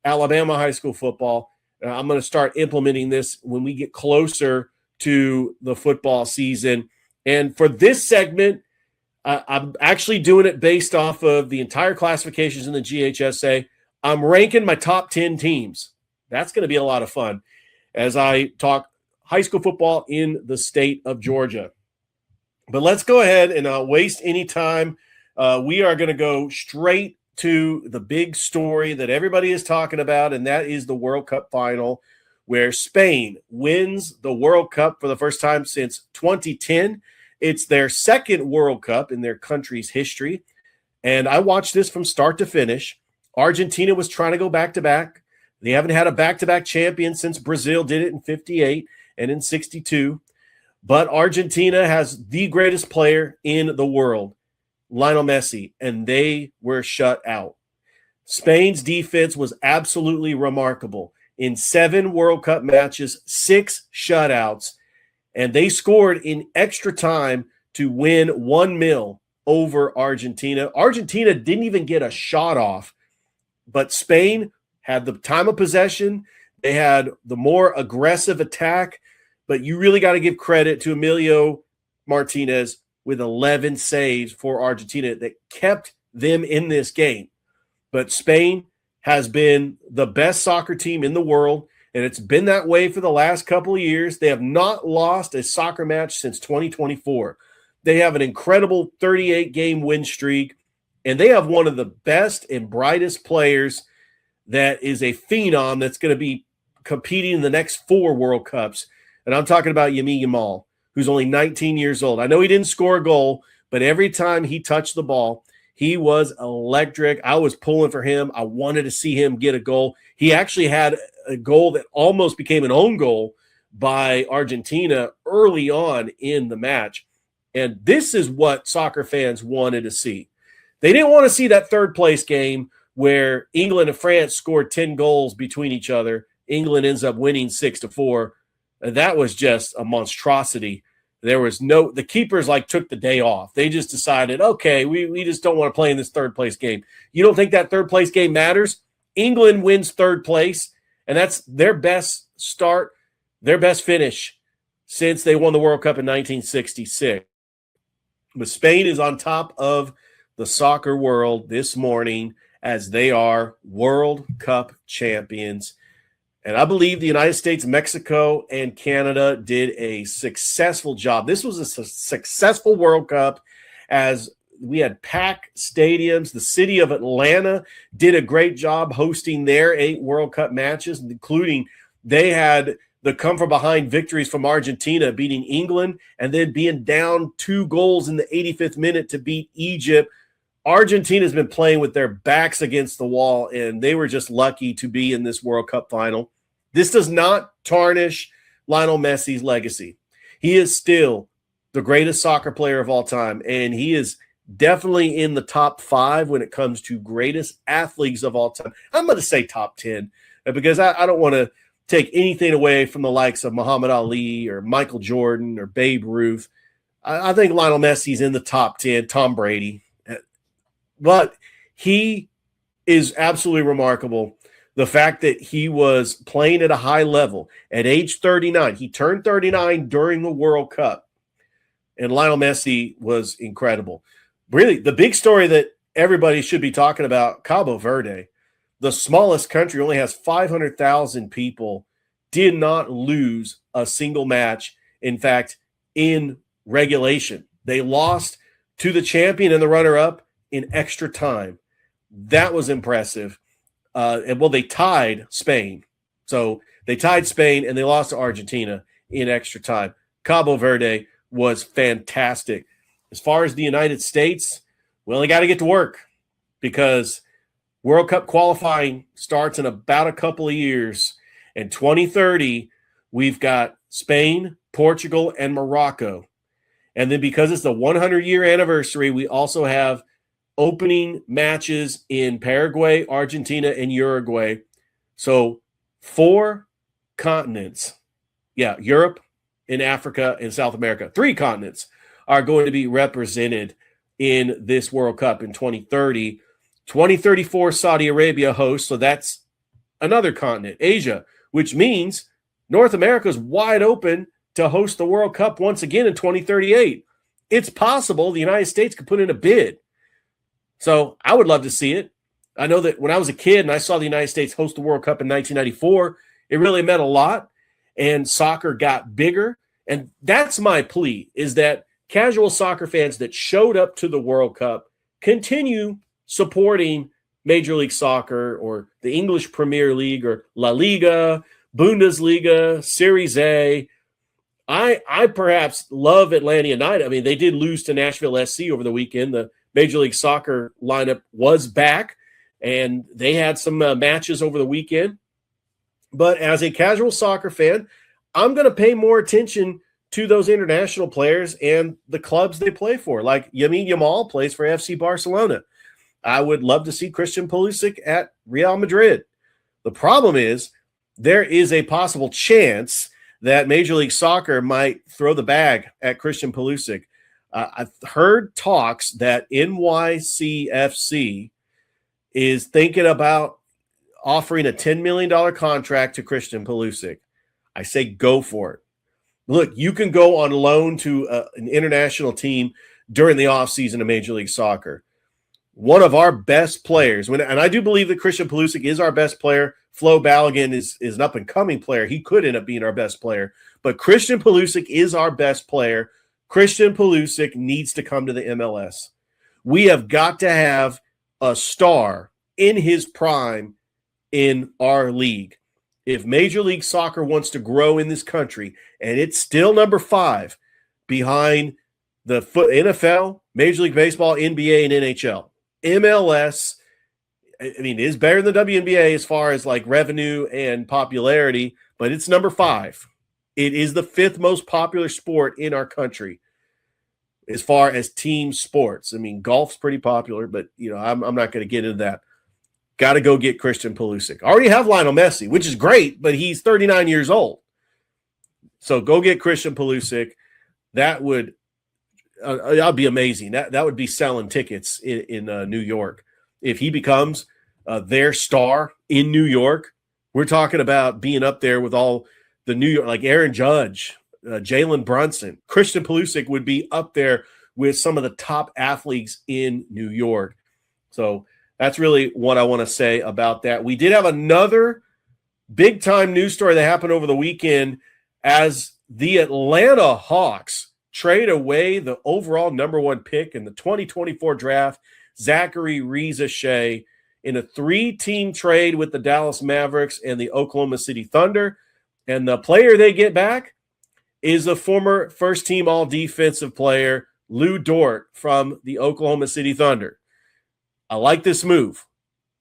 Alabama high school football. I'm going to start implementing this when we get closer to the football season. And for this segment, I'm actually doing it based off of the entire classifications in the GHSA. I'm ranking my top 10 teams. That's going to be a lot of fun as I talk high school football in the state of Georgia. But let's go ahead and not waste any time. We are going to go straight to the big story that everybody is talking about, and that is the World Cup final, where Spain wins the World Cup for the first time since 2010. It's their second World Cup in their country's history, and I watched this from start to finish. Argentina was trying to go back-to-back. They haven't had a back-to-back champion since Brazil did it in 58 and in 62. But Argentina has the greatest player in the world, Lionel Messi, and they were shut out. Spain's defense was absolutely remarkable. In 7 World Cup matches, 6 shutouts, and they scored in extra time to win 1-0 over Argentina. Argentina didn't even get a shot off, but Spain had the time of possession. They had the more aggressive attack, but you really got to give credit to Emilio Martinez with 11 saves for Argentina that kept them in this game. But Spain has been the best soccer team in the world, and it's been that way for the last couple of years. They have not lost a soccer match since 2024. They have an incredible 38-game win streak, and they have one of the best and brightest players that is a phenom that's going to be competing in the next 4 World Cups. And I'm talking about Lamine Yamal, who's only 19 years old. I know he didn't score a goal, but every time he touched the ball, he was electric. I was pulling for him. I wanted to see him get a goal. He actually had a goal that almost became an own goal by Argentina early on in the match. And this is what soccer fans wanted to see. They didn't want to see that third-place game where England and France scored 10 goals between each other. England ends up winning 6-4. That was just a monstrosity. There was the keepers took the day off. They just decided, okay, we just don't want to play in this third place game. You don't think that third place game matters? England wins third place, and that's their best start, their best finish since they won the World Cup in 1966. But Spain is on top of the soccer world this morning as they are World Cup champions. And I believe the United States, Mexico, and Canada did a successful job. This was a successful World Cup as we had packed stadiums. The city of Atlanta did a great job hosting their 8 World Cup matches, including they had the come-from-behind victories from Argentina, beating England, and then being down 2 goals in the 85th minute to beat Egypt. Argentina's been playing with their backs against the wall, and they were just lucky to be in this World Cup final. This does not tarnish Lionel Messi's legacy. He is still the greatest soccer player of all time, and he is definitely in the top 5 when it comes to greatest athletes of all time. I'm going to say top 10 because I don't want to take anything away from the likes of Muhammad Ali or Michael Jordan or Babe Ruth. I think Lionel Messi's in the top 10, Tom Brady. But he is absolutely remarkable. The fact that he was playing at a high level at age 39. He turned 39 during the World Cup. And Lionel Messi was incredible. Really, the big story that everybody should be talking about, Cabo Verde, the smallest country, only has 500,000 people, did not lose a single match. In fact, in regulation, they lost to the champion and the runner-up in extra time. That was impressive. They tied Spain. So they tied Spain and they lost to Argentina in extra time. Cabo Verde was fantastic. As far as the United States, well, they got to get to work because World Cup qualifying starts in about a couple of years. In 2030, we've got Spain, Portugal, and Morocco. And then because it's the 100-year anniversary, we also have opening matches in Paraguay, Argentina, and Uruguay. So 4 continents. Yeah, Europe and Africa and South America. 3 continents are going to be represented in this World Cup in 2030. 2034, Saudi Arabia hosts, so that's another continent, Asia, which means North America is wide open to host the World Cup once again in 2038. It's possible the United States could put in a bid. So I would love to see it. I know that when I was a kid and I saw the United States host the World Cup in 1994, it really meant a lot, and soccer got bigger. And that's my plea, is that casual soccer fans that showed up to the World Cup continue supporting Major League Soccer or the English Premier League or La Liga, Bundesliga, Series A. I perhaps love Atlanta United. I mean, they did lose to Nashville SC over the weekend. The Major League Soccer lineup was back, and they had some matches over the weekend. But as a casual soccer fan, I'm going to pay more attention to those international players and the clubs they play for. Like Lamine Yamal plays for FC Barcelona. I would love to see Christian Pulisic at Real Madrid. The problem is there is a possible chance that Major League Soccer might throw the bag at Christian Pulisic. I've heard talks that NYCFC is thinking about offering a $10 million contract to Christian Pulisic. I say go for it. Look, you can go on loan to an international team during the offseason of Major League Soccer. One of our best players, and I do believe that Christian Pulisic is our best player. Flo Balogun is an up-and-coming player. He could end up being our best player. But Christian Pulisic is our best player. Christian Pulisic needs to come to the MLS. We have got to have a star in his prime in our league. If Major League Soccer wants to grow in this country, and it's still number 5 behind the NFL, Major League Baseball, NBA, and NHL. MLS, I mean, is better than the WNBA as far as like revenue and popularity, but it's number 5. It is the 5th most popular sport in our country as far as team sports. I mean, golf's pretty popular, but I'm not going to get into that. Got to go get Christian Pulisic. I already have Lionel Messi, which is great, but he's 39 years old. So go get Christian Pulisic. That would that'd be amazing. That would be selling tickets in New York. If he becomes their star in New York, we're talking about being up there with all the New York, like Aaron Judge, Jalen Brunson. Christian Pulisic would be up there with some of the top athletes in New York. So that's really what I want to say about that. We did have another big-time news story that happened over the weekend as the Atlanta Hawks trade away the overall number 1 pick in the 2024 draft, Zachary Riza-Shea, in a 3-team trade with the Dallas Mavericks and the Oklahoma City Thunder. And the player they get back is a former first-team all-defensive player, Lou Dort, from the Oklahoma City Thunder. I like this move.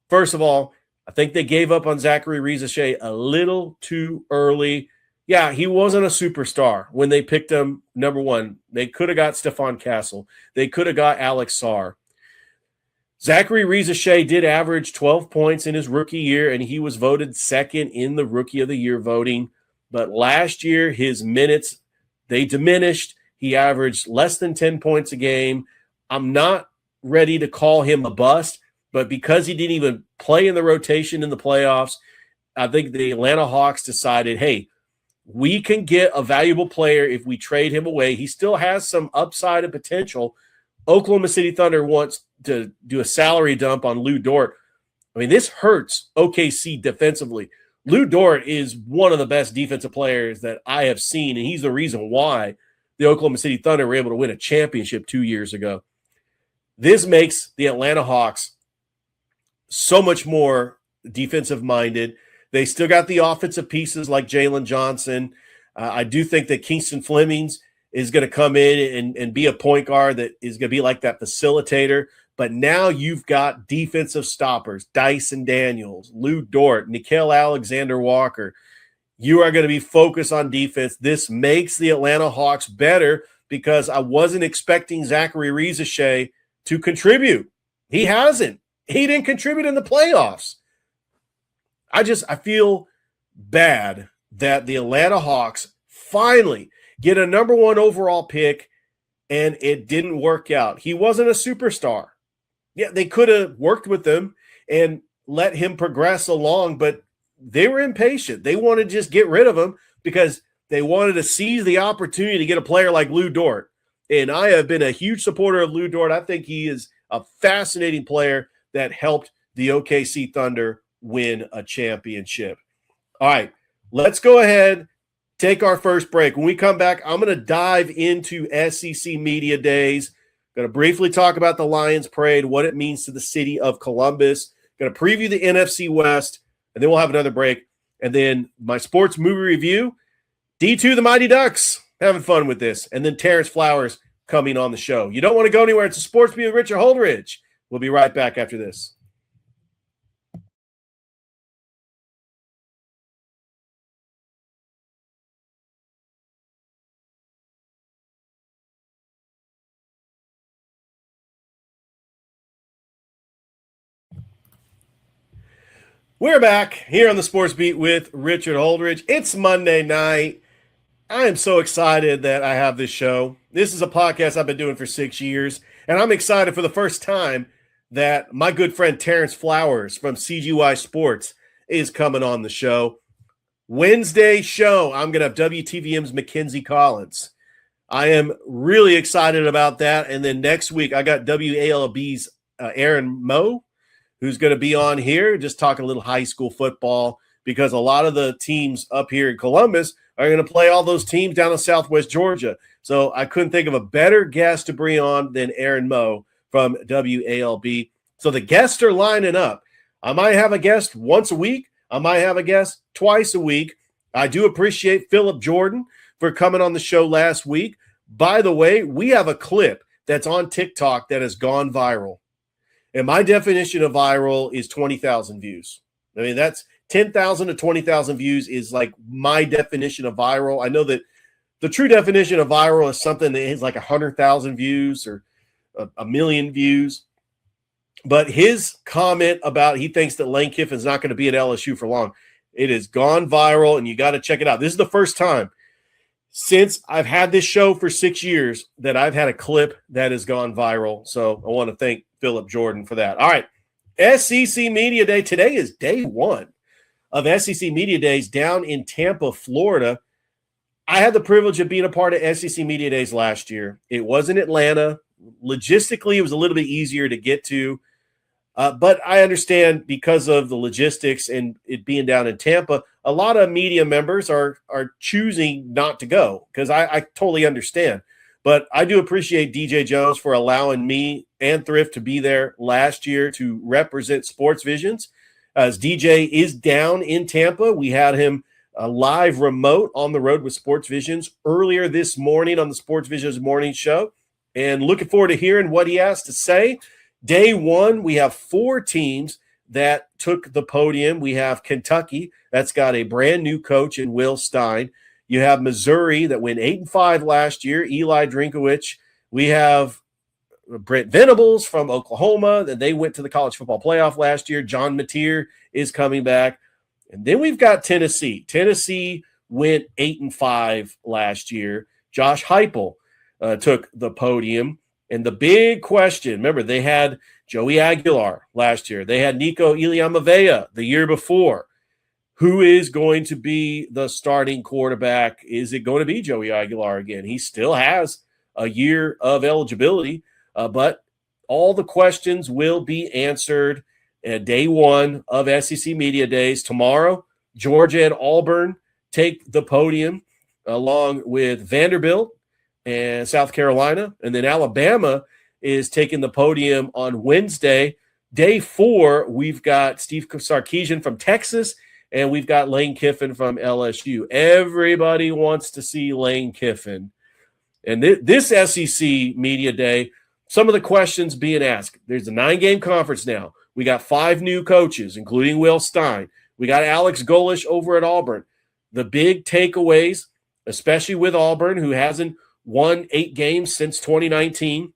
First of all, I think they gave up on Zachary Riza-Shea a little too early. Yeah, he wasn't a superstar when they picked him number 1. They could have got Stephon Castle. They could have got Alex Sarr. Zachary Riza-Shea did average 12 points in his rookie year, and he was voted 2nd in the Rookie of the Year voting. But last year, his minutes, they diminished. He averaged less than 10 points a game. I'm not ready to call him a bust, but because he didn't even play in the rotation in the playoffs, I think the Atlanta Hawks decided, hey, we can get a valuable player if we trade him away. He still has some upside and potential. Oklahoma City Thunder wants to do a salary dump on Lou Dort. I mean, this hurts OKC defensively. Lou Dort is one of the best defensive players that I have seen, and he's the reason why the Oklahoma City Thunder were able to win a championship 2 years ago. This makes the Atlanta Hawks so much more defensive-minded. They still got the offensive pieces like Jalen Johnson. I do think that Kingston Flemings is going to come in and be a point guard that is going to be like that facilitator. But now you've got defensive stoppers, Dyson Daniels, Lou Dort, Nickeil Alexander-Walker. You are going to be focused on defense. This makes the Atlanta Hawks better because I wasn't expecting Zachary Riza-Shea to contribute. He hasn't. He didn't contribute in the playoffs. I feel bad that the Atlanta Hawks finally get a number 1 overall pick and it didn't work out. He wasn't a superstar. Yeah, they could have worked with him and let him progress along, but they were impatient. They wanted to just get rid of him because they wanted to seize the opportunity to get a player like Lou Dort. And I have been a huge supporter of Lou Dort. I think he is a fascinating player that helped the OKC Thunder win a championship. All right, let's go ahead, take our first break. When we come back, I'm going to dive into SEC Media Days. Going to briefly talk about the Lions Parade, what it means to the city of Columbus. Going to preview the NFC West, and then we'll have another break. And then my sports movie review, D2 the Mighty Ducks, having fun with this. And then Terrance Flowers coming on the show. You don't want to go anywhere. It's a Sports Beat with Richard Holdridge. We'll be right back after this. We're back here on the Sports Beat with Richard Holdridge. It's Monday night. I am so excited that I have this show. This is a podcast I've been doing for 6 years, and I'm excited for the first time that my good friend Terrance Flowers from CGY Sports is coming on the show. Wednesday show, I'm going to have WTVM's Mackenzie Collins. I am really excited about that. And then next week, I got WALB's Aaron Moe, who's going to be on here just talking a little high school football, because a lot of the teams up here in Columbus are going to play all those teams down in Southwest Georgia. So I couldn't think of a better guest to bring on than Aaron Moe from WALB. So the guests are lining up. I might have a guest once a week. I might have a guest twice a week. I do appreciate Philip Jordan for coming on the show last week. By the way, we have a clip that's on TikTok that has gone viral. And my definition of viral is 20,000 views. I mean, that's 10,000 to 20,000 views is like my definition of viral. I know that the true definition of viral is something that is like 100,000 views or a million views. But his comment about he thinks that Lane Kiffin's not going to be at LSU for long, it has gone viral, and you got to check it out. This is the first time since I've had this show for 6 years that I've had a clip that has gone viral. So I want to thank Philip Jordan for that. All right, SEC Media Day. Today is day one of SEC Media Days down in Tampa, Florida. I had the privilege of being a part of SEC Media Days last year. It was in Atlanta. Logistically, it was a little bit easier to get to. But I understand because of the logistics and it being down in Tampa, a lot of media members are choosing not to go, because I totally understand. But I do appreciate DJ Jones for allowing me and Thrift to be there last year to represent Sports Visions. As DJ is down in Tampa, we had him live remote on the road with Sports Visions earlier this morning on the Sports Visions morning show, and looking forward to hearing what he has to say. Day one, we have 4 teams that took the podium. We have Kentucky, that's got a brand new coach in Will Stein. You have Missouri that went 8-5 last year, Eli Drinkowich. We have Brent Venables from Oklahoma, and they went to the college football playoff last year. John Mateer is coming back. And then we've got Tennessee. Tennessee went 8-5 last year. Josh Heupel took the podium. And the big question, remember, they had Joey Aguilar last year. They had Nico Iliamavea the year before. Who is going to be the starting quarterback? Is it going to be Joey Aguilar again? He still has a year of eligibility, but all the questions will be answered at day one of SEC Media Days. Tomorrow, Georgia and Auburn take the podium along with Vanderbilt and South Carolina. And then Alabama is taking the podium on Wednesday. Day 4, we've got Steve Sarkisian from Texas, and we've got Lane Kiffin from LSU. Everybody wants to see Lane Kiffin. And this SEC Media Day, some of the questions being asked. There's a 9-game conference now. We got 5 new coaches, including Will Stein. We got Alex Golesh over at Auburn. The big takeaways, especially with Auburn, who hasn't won 8 games since 2019.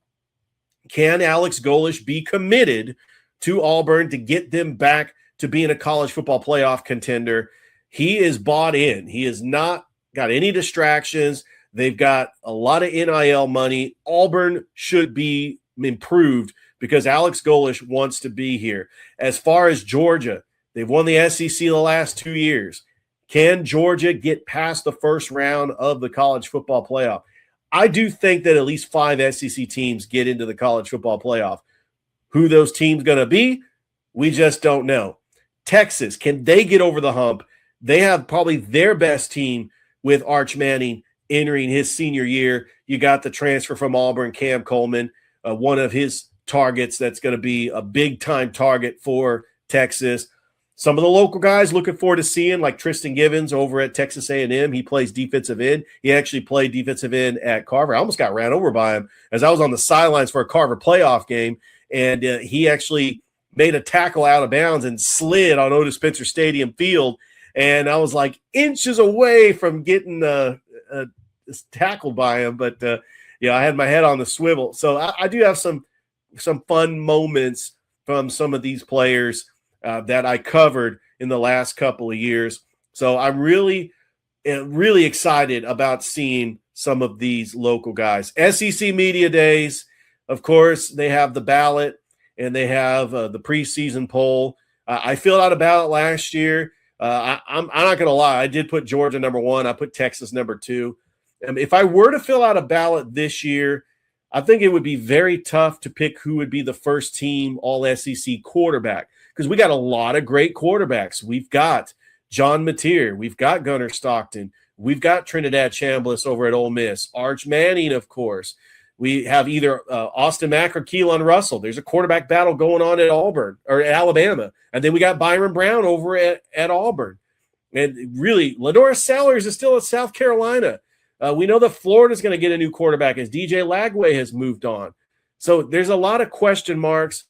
Can Alex Golesh be committed to Auburn to get them back to being a college football playoff contender? He is bought in. He has not got any distractions. They've got a lot of NIL money. Auburn should be improved because Alex Golesh wants to be here. As far as Georgia, They've won the SEC the last 2 years. Can Georgia get past the first round of the college football playoff? I do think that at least 5 SEC teams get into the college football playoff. Who those teams going to be, we just don't know. Texas, can they get over the hump? They have probably their best team with Arch Manning entering his senior year. You got the transfer from Auburn, Cam Coleman, one of his targets that's going to be a big-time target for Texas. Some of the local guys looking forward to seeing, like Tristan Givens over at Texas A&M. He plays defensive end. He actually played defensive end at Carver. I almost got ran over by him as I was on the sidelines for a Carver playoff game, and he actually made a tackle out of bounds and slid on Otis Spencer Stadium field, and I was like inches away from getting tackled by him, but I had my head on the swivel. So I do have some fun moments from some of these players that I covered in the last couple of years. So I'm really excited about seeing some of these local guys. SEC Media Days, of course, they have the ballot and they have the preseason poll. I filled out a ballot last year. I'm not going to lie. I did put Georgia number 1. I put Texas number 2. If I were to fill out a ballot this year, I think it would be very tough to pick who would be the first team All-SEC quarterback, because we got a lot of great quarterbacks. We've got John Mateer. We've got Gunnar Stockton. We've got Trinidad Chambliss over at Ole Miss. Arch Manning, of course. We have either Austin Mack or Keelan Russell. There's a quarterback battle going on at Auburn or at Alabama. And then we got Byron Brown over at Auburn. And really, Ladora Sellers is still at South Carolina. We know that Florida's going to get a new quarterback as DJ Lagway has moved on. So there's a lot of question marks.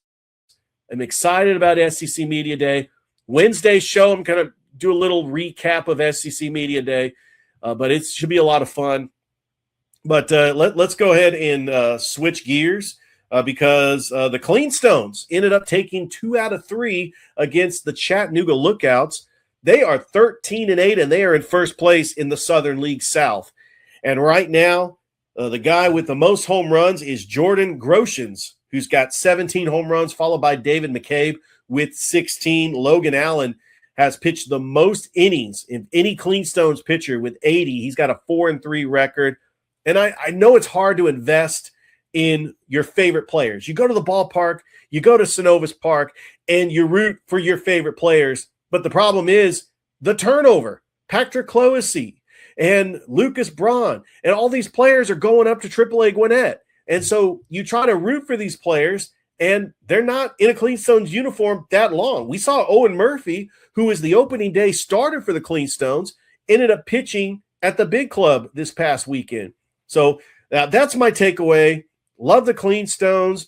I'm excited about SEC Media Day. Wednesday's show, I'm going to do a little recap of SEC Media Day, but it should be a lot of fun. But let's go ahead and switch gears because the Cleanstones ended up taking 2 out of 3 against the Chattanooga Lookouts. They are 13-8, and they are in first place in the Southern League South. And right now, the guy with the most home runs is Jordan Groshans, who's got 17 home runs, followed by David McCabe with 16. Logan Allen has pitched the most innings in any Cleanstones pitcher with 80. He's got a 4-3 record. And I know it's hard to invest in your favorite players. You go to the ballpark, you go to Synovus Park, and you root for your favorite players. But the problem is the turnover. Patrick Cloesy and Lucas Braun and all these players are going up to AAA Gwinnett. And so you try to root for these players, and they're not in a Cleanstones uniform that long. We saw Owen Murphy, who was the opening day starter for the Cleanstones, ended up pitching at the big club this past weekend. So that's my takeaway. Love the Cleanstones,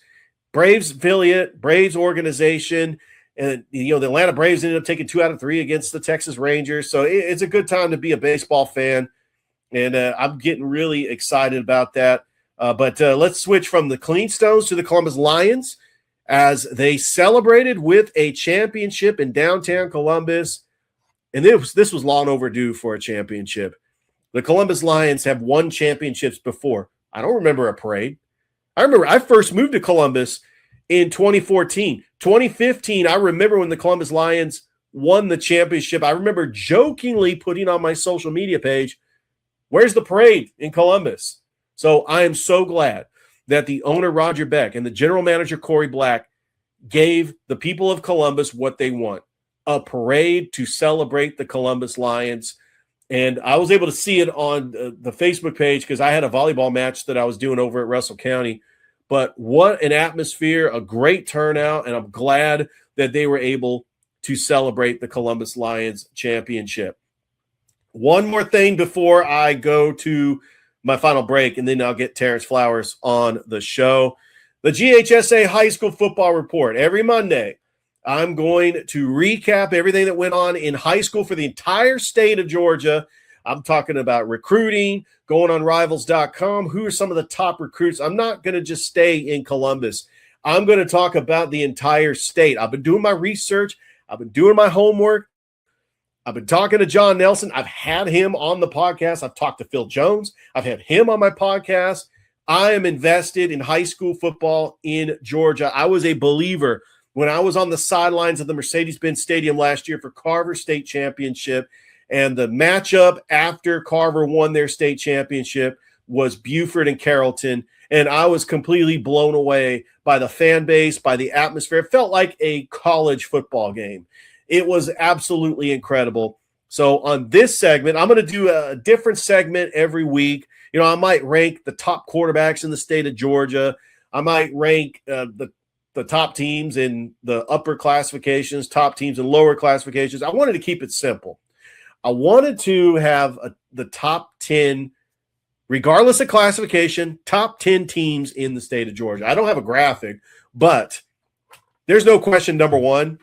Braves affiliate, Braves organization. And, the Atlanta Braves ended up taking 2 out of 3 against the Texas Rangers. So it's a good time to be a baseball fan. And I'm getting really excited about that. But let's switch from the Cleanstones to the Columbus Lions as they celebrated with a championship in downtown Columbus. And this was long overdue for a championship. The Columbus Lions have won championships before. I don't remember a parade. I remember I first moved to Columbus in 2014. 2015, I remember when the Columbus Lions won the championship. I remember jokingly putting on my social media page, "Where's the parade in Columbus?" So I am so glad that the owner, Roger Beck, and the general manager, Corey Black, gave the people of Columbus what they want, a parade to celebrate the Columbus Lions. And I was able to see it on the Facebook page because I had a volleyball match that I was doing over at Russell County. But what an atmosphere, a great turnout, and I'm glad that they were able to celebrate the Columbus Lions championship. One more thing before I go to my final break, and then I'll get Terrance Flowers on the show. The GHSA High School Football Report. Every Monday, I'm going to recap everything that went on in high school for the entire state of Georgia. I'm talking about recruiting, going on rivals.com. Who are some of the top recruits? I'm not going to just stay in Columbus. I'm going to talk about the entire state. I've been doing my research. I've been doing my homework. I've been talking to John Nelson. I've had him on the podcast. I've talked to Phil Jones. I've had him on my podcast. I am invested in high school football in Georgia. I was a believer when I was on the sidelines of the Mercedes-Benz Stadium last year for Carver State Championship, and the matchup after Carver won their state championship was Buford and Carrollton, and I was completely blown away by the fan base, by the atmosphere. It felt like a college football game. It was absolutely incredible. So on this segment, I'm going to do a different segment every week. You know, I might rank the top quarterbacks in the state of Georgia. I might rank the top teams in the upper classifications, top teams in lower classifications. I wanted to keep it simple. I wanted to have the top 10, regardless of classification, top 10 teams in the state of Georgia. I don't have a graphic, but there's no question number one.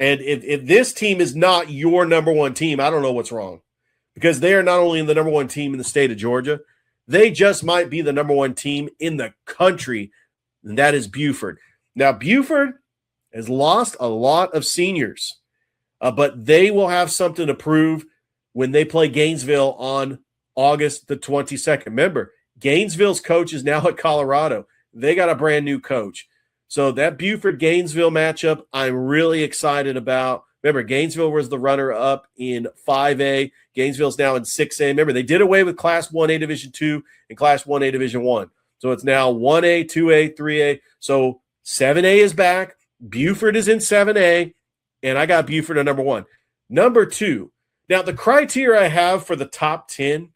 And if this team is not your number one team, I don't know what's wrong, because they are not only the number one team in the state of Georgia, they just might be the number one team in the country, and that is Buford. Now, Buford has lost a lot of seniors, but they will have something to prove when they play Gainesville on August the 22nd. Remember, Gainesville's coach is now at Colorado. They got a brand new coach. So that Buford-Gainesville matchup, I'm really excited about. Remember, Gainesville was the runner-up in 5A. Gainesville's now in 6A. Remember, they did away with Class 1A Division II and Class 1A Division I. So it's now 1A, 2A, 3A. So 7A is back. Buford is in 7A, and I got Buford at number one. Number two, now the criteria I have for the top 10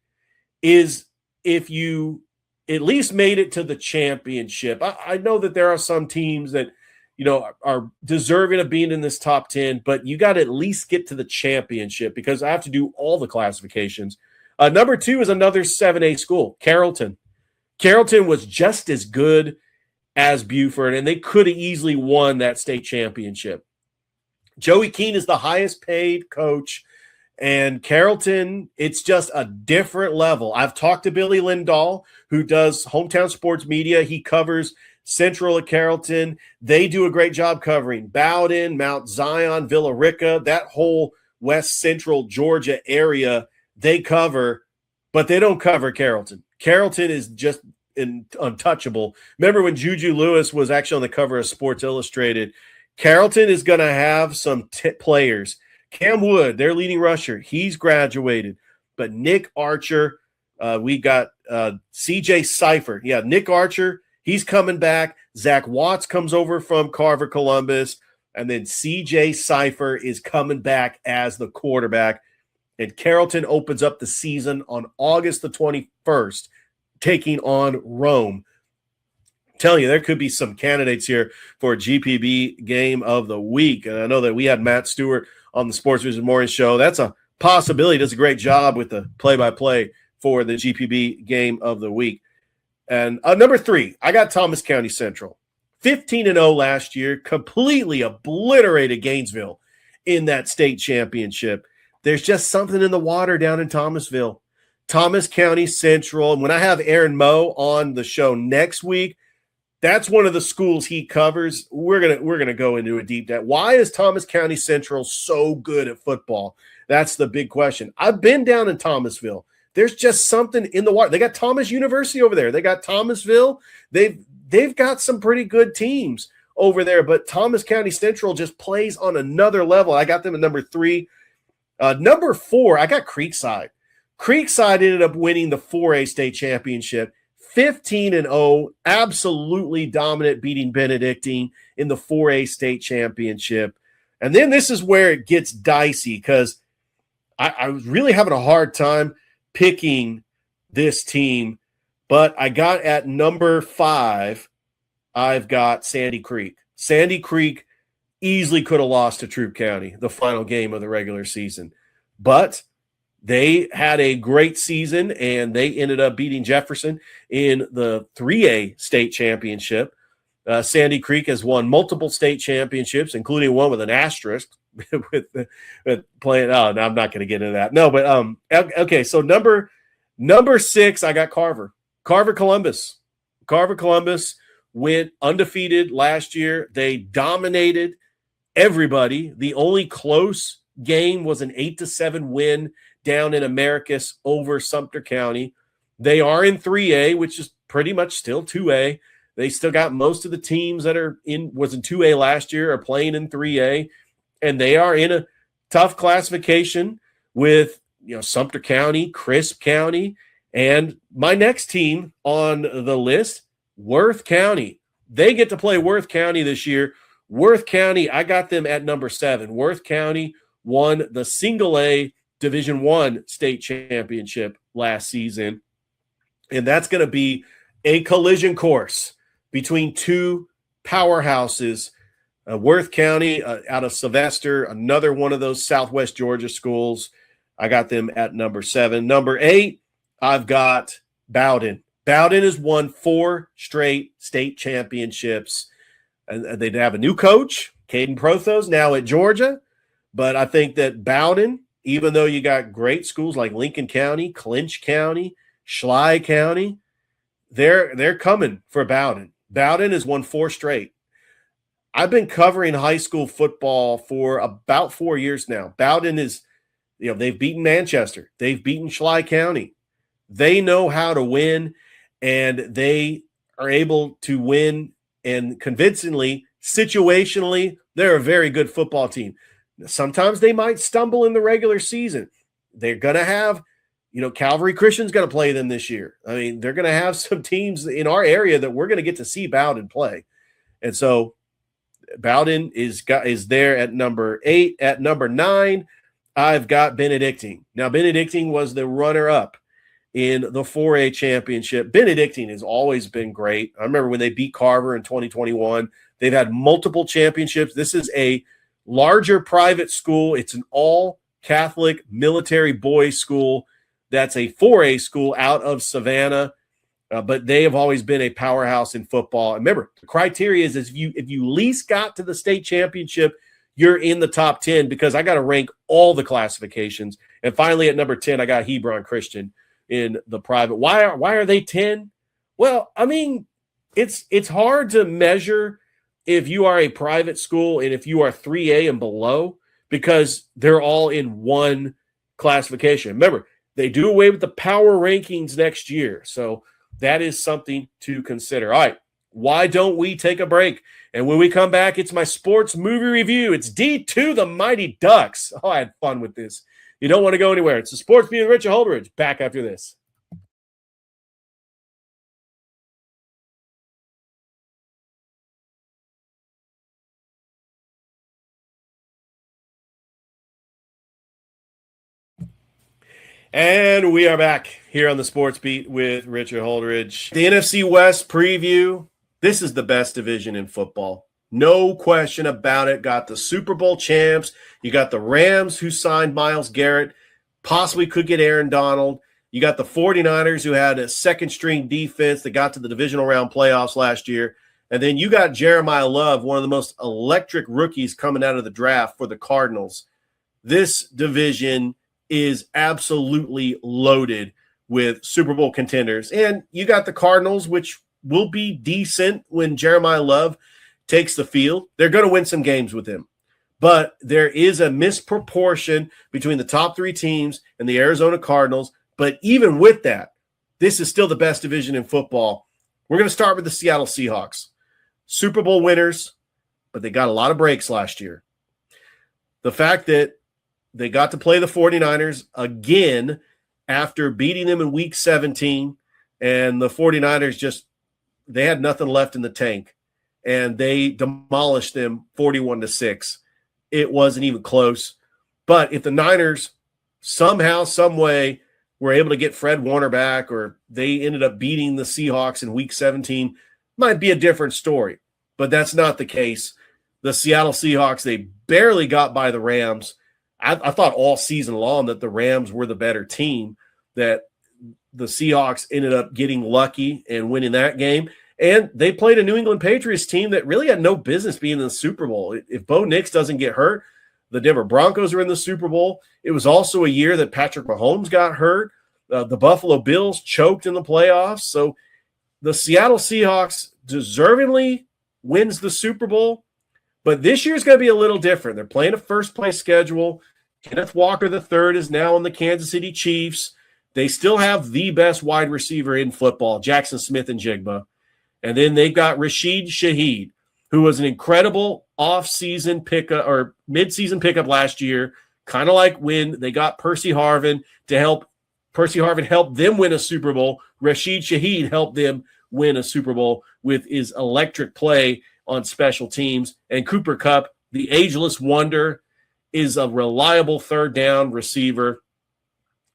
is if you at least made it to the championship. I know that there are some teams that, you know, are deserving of being in this top 10, but you got to at least get to the championship, because I have to do all the classifications. Number two is another 7A school, Carrollton. Carrollton was just as good as Buford, and they could have easily won that state championship. Joey Keene is the highest paid coach, and Carrollton, it's just a different level. I've talked to Billy Lindahl, who does Hometown Sports Media. He covers Central at Carrollton. They do a great job covering Bowden, Mount Zion, Villa Rica, that whole west central Georgia area they cover, but they don't cover Carrollton. Carrollton is just untouchable. Remember when Juju Lewis was actually on the cover of Sports Illustrated? Carrollton is going to have some players. Cam Wood, their leading rusher, he's graduated. But Nick Archer, we got CJ Cipher. Yeah, Nick Archer, he's coming back. Zach Watts comes over from Carver Columbus. And then CJ Cipher is coming back as the quarterback. And Carrollton opens up the season on August the 21st, taking on Rome. I'm telling you, there could be some candidates here for a GPB game of the week. And I know that we had Matt Stewart on the Sports Vision Morning Show. That's a possibility. He does a great job with the play-by-play for the GPB game of the week. And number three, I got Thomas County Central. 15-0 last year, completely obliterated Gainesville in that state championship. There's just something in the water down in Thomasville. Thomas County Central, and when I have Aaron Moe on the show next week, that's one of the schools he covers. We're gonna go into a deep dive. Why is Thomas County Central so good at football? That's the big question. I've been down in Thomasville. There's just something in the water. They got Thomas University over there. They got Thomasville. They've got some pretty good teams over there, but Thomas County Central just plays on another level. I got them at number three. Number four, I got Creekside. Creekside ended up winning the 4A state championship. 15-0, absolutely dominant, beating Benedictine in the 4A state championship. And then this is where it gets dicey, because I was really having a hard time picking this team, but I got at number 5, I've got Sandy Creek. Sandy Creek easily could have lost to Troup County the final game of the regular season, but they had a great season, and they ended up beating Jefferson in the 3A state championship. Sandy Creek has won multiple state championships, including one with an asterisk with playing. Oh, no, I'm not going to get into that. No, but okay. So number 6, I got Carver. Carver Columbus. Carver Columbus went undefeated last year. They dominated everybody. The only close game was an 8-7 win down in Americus over Sumter County. They are in 3A, which is pretty much still 2A. They still got most of the teams that was in 2A last year are playing in 3A, and they are in a tough classification with Sumter County, Crisp County, and my next team on the list, Worth County. They get to play Worth County this year. Worth County, I got them at number 7. Worth County won the Single A Division I state championship last season, and that's going to be a collision course between two powerhouses. Worth County out of Sylvester, another one of those Southwest Georgia schools. I got them at number 7. Number 8, I've got Bowden. Bowden has won 4 straight state championships. And they have a new coach, Caden Prothos, now at Georgia. But I think that Bowden, even though you got great schools like Lincoln County, Clinch County, Schley County, they're coming for Bowden. Bowden has won 4 straight. I've been covering high school football for about 4 years now. Bowden is, they've beaten Manchester. They've beaten Schley County. They know how to win, and they are able to win, and convincingly, situationally, they're a very good football team. Sometimes they might stumble in the regular season. They're going to have, Calvary Christian's going to play them this year. I mean, they're going to have some teams in our area that we're going to get to see Bowden play. And so Bowden is there at number 8. At number 9, I've got Benedictine. Now, Benedictine was the runner-up in the 4A championship. Benedictine has always been great. I remember when they beat Carver in 2021. They've had multiple championships. This is a larger private school. It's an all-Catholic military boys school. That's a 4A school out of Savannah, but they have always been a powerhouse in football. And remember, the criteria is if you least got to the state championship, you're in the top 10, because I got to rank all the classifications. And finally, at number 10, I got Hebron Christian in the private. Why are they 10? Well, I mean, it's hard to measure if you are a private school and if you are 3A and below, because they're all in one classification. Remember, they do away with the power rankings next year, so that is something to consider. All right, why don't we take a break? And when we come back, it's my sports movie review. It's D2, The Mighty Ducks. Oh, I had fun with this. You don't want to go anywhere. It's the Sports View with Richard Holdridge. Back after this. And we are back here on the Sports Beat with Richard Holdridge. The NFC West preview. This is the best division in football. No question about it. Got the Super Bowl champs. You got the Rams, who signed Myles Garrett, possibly could get Aaron Donald. You got the 49ers, who had a second-string defense that got to the divisional round playoffs last year. And then you got Jeremiah Love, one of the most electric rookies coming out of the draft for the Cardinals. This division is absolutely loaded with Super Bowl contenders. And you got the Cardinals, which will be decent when Jeremiah Love takes the field. They're going to win some games with him. But there is a misproportion between the top 3 teams and the Arizona Cardinals. But even with that, this is still the best division in football. We're going to start with the Seattle Seahawks. Super Bowl winners, but they got a lot of breaks last year. The fact that they got to play the 49ers again after beating them in Week 17, and the 49ers they had nothing left in the tank, and they demolished them 41-6. It wasn't even close. But if the Niners somehow, some way were able to get Fred Warner back, or they ended up beating the Seahawks in Week 17, might be a different story. But that's not the case. The Seattle Seahawks, they barely got by the Rams. I thought all season long that the Rams were the better team, that the Seahawks ended up getting lucky and winning that game. And they played a New England Patriots team that really had no business being in the Super Bowl. If Bo Nix doesn't get hurt, the Denver Broncos are in the Super Bowl. It was also a year that Patrick Mahomes got hurt. The Buffalo Bills choked in the playoffs. So the Seattle Seahawks deservingly wins the Super Bowl. But this year's going to be a little different. They're playing a first-place schedule. Kenneth Walker III is now on the Kansas City Chiefs. They still have the best wide receiver in football, Jackson Smith and Jigba. And then they've got Rashid Shaheed, who was an incredible off-season pickup or mid-season pickup last year, kind of like when they got Percy Harvin to help. Percy Harvin helped them win a Super Bowl. Rashid Shaheed helped them win a Super Bowl with his electric play on special teams. And Cooper Kupp, the ageless wonder, is a reliable third down receiver.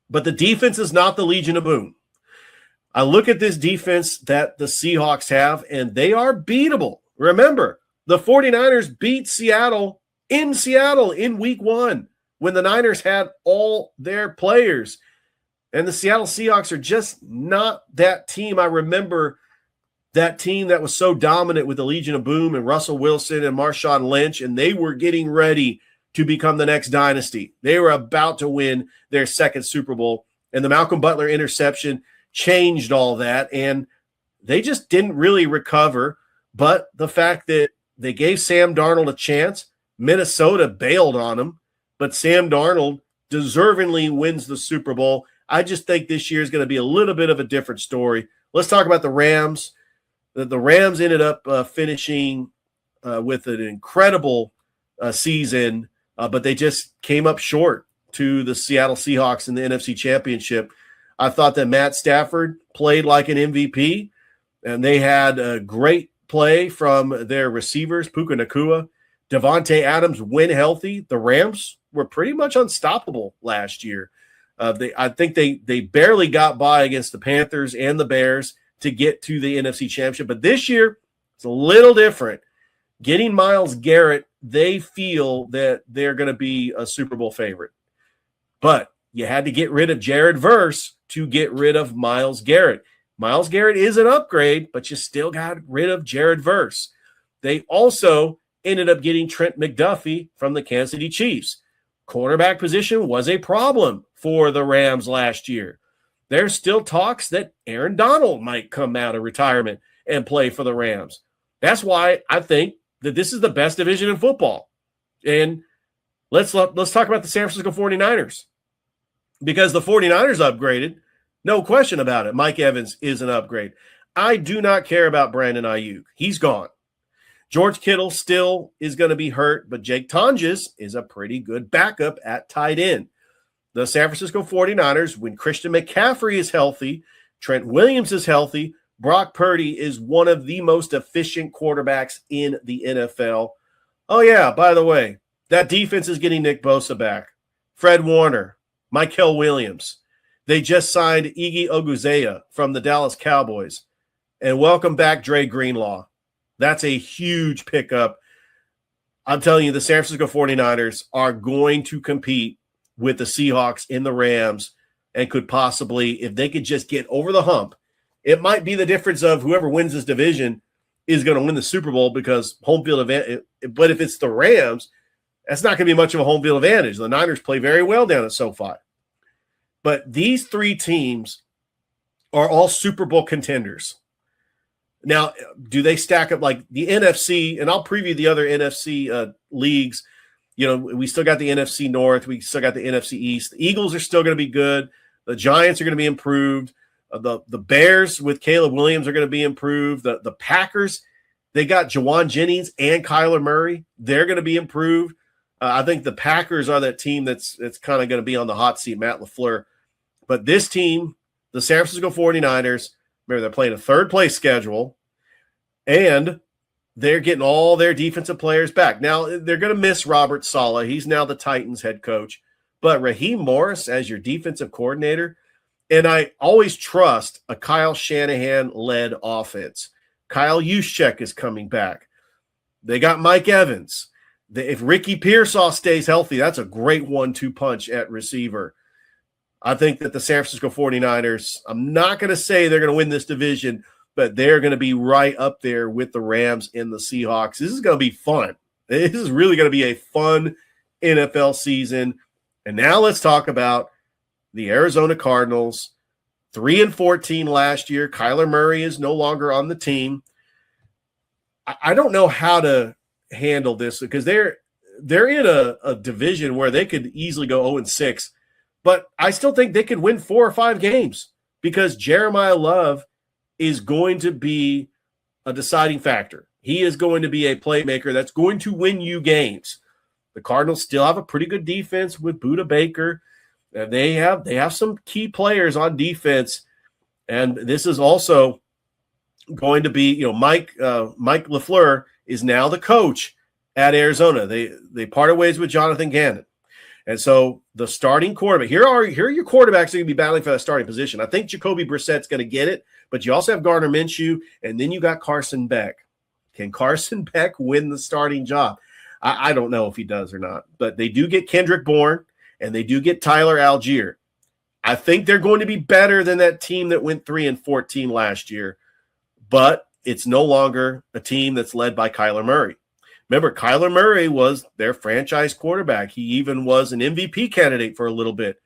But the defense is not the Legion of Boom. I look at this defense that the Seahawks have, and they are beatable. Remember, the 49ers beat Seattle in week 1 when the Niners had all their players. And the Seattle Seahawks are just not that team. I remember that team that was so dominant with the Legion of Boom and Russell Wilson and Marshawn Lynch, and they were getting ready to become the next dynasty. They were about to win their second Super Bowl, and the Malcolm Butler interception changed all that, and they just didn't really recover. But the fact that they gave Sam Darnold a chance, Minnesota bailed on him, but Sam Darnold deservingly wins the Super Bowl. I just think this year is going to be a little bit of a different story. Let's talk about the Rams. The Rams ended up finishing with an incredible season, but they just came up short to the Seattle Seahawks in the NFC Championship. I thought that Matt Stafford played like an MVP, and they had a great play from their receivers, Puka Nacua. Devontae Adams, when healthy, the Rams were pretty much unstoppable last year. I think they barely got by against the Panthers and the Bears to get to the NFC Championship. But this year, it's a little different. Getting Myles Garrett, they feel that they're going to be a Super Bowl favorite. But you had to get rid of Jared Verse to get rid of Myles Garrett. Myles Garrett is an upgrade, but you still got rid of Jared Verse. They also ended up getting Trent McDuffie from the Kansas City Chiefs. Cornerback position was a problem for the Rams last year. There's still talks that Aaron Donald might come out of retirement and play for the Rams. That's why I think that this is the best division in football. And let's talk about the San Francisco 49ers. Because the 49ers upgraded, no question about it. Mike Evans is an upgrade. I do not care about Brandon Ayuk. He's gone. George Kittle still is going to be hurt, but Jake Tonjes is a pretty good backup at tight end. The San Francisco 49ers, when Christian McCaffrey is healthy, Trent Williams is healthy, Brock Purdy is one of the most efficient quarterbacks in the NFL. Oh, yeah, by the way, that defense is getting Nick Bosa back. Fred Warner, Mykel Williams. They just signed Iggy Oguzea from the Dallas Cowboys. And welcome back Dre Greenlaw. That's a huge pickup. I'm telling you, the San Francisco 49ers are going to compete with the Seahawks and the Rams and could possibly, if they could just get over the hump, it might be the difference of whoever wins this division is going to win the Super Bowl because home field advantage. But if it's the Rams, that's not going to be much of a home field advantage. The Niners play very well down at SoFi. But these three teams are all Super Bowl contenders. Now, do they stack up like the NFC? And I'll preview the other NFC leagues. You know, we still got the NFC North. We still got the NFC East. The Eagles are still going to be good. The Giants are going to be improved. The Bears with Caleb Williams are going to be improved. The Packers, they got Jawan Jennings and Kyler Murray. They're going to be improved. I think the Packers are that team that's kind of going to be on the hot seat, Matt LaFleur. But this team, the San Francisco 49ers, remember, they're playing a third-place schedule, and they're getting all their defensive players back. Now, they're going to miss Robert Saleh. He's now the Titans head coach. But Raheem Morris as your defensive coordinator, and I always trust a Kyle Shanahan-led offense. Kyle Juszczyk is coming back. They got Mike Evans. If Ricky Pearsall stays healthy, that's a great 1-2 punch at receiver. I think that the San Francisco 49ers, I'm not going to say they're going to win this division, but they're going to be right up there with the Rams and the Seahawks. This is going to be fun. This is really going to be a fun NFL season. And now let's talk about the Arizona Cardinals. 3-14 last year. Kyler Murray is no longer on the team. I don't know how to handle this because they're in a division where they could easily go 0-6. But I still think they could win 4 or 5 games because Jeremiah Love is going to be a deciding factor. He is going to be a playmaker that's going to win you games. The Cardinals still have a pretty good defense with Budda Baker. They have some key players on defense, and this is also going to be, Mike LaFleur is now the coach at Arizona. They parted ways with Jonathan Gannon. And so the starting quarterback, here are your quarterbacks that are going to be battling for that starting position. I think Jacoby Brissett's going to get it, but you also have Gardner Minshew, and then you got Carson Beck. Can Carson Beck win the starting job? I don't know if he does or not, but they do get Kendrick Bourne, and they do get Tyler Algier. I think they're going to be better than that team that went 3-14 last year, but it's no longer a team that's led by Kyler Murray. Remember, Kyler Murray was their franchise quarterback. He even was an MVP candidate for a little bit.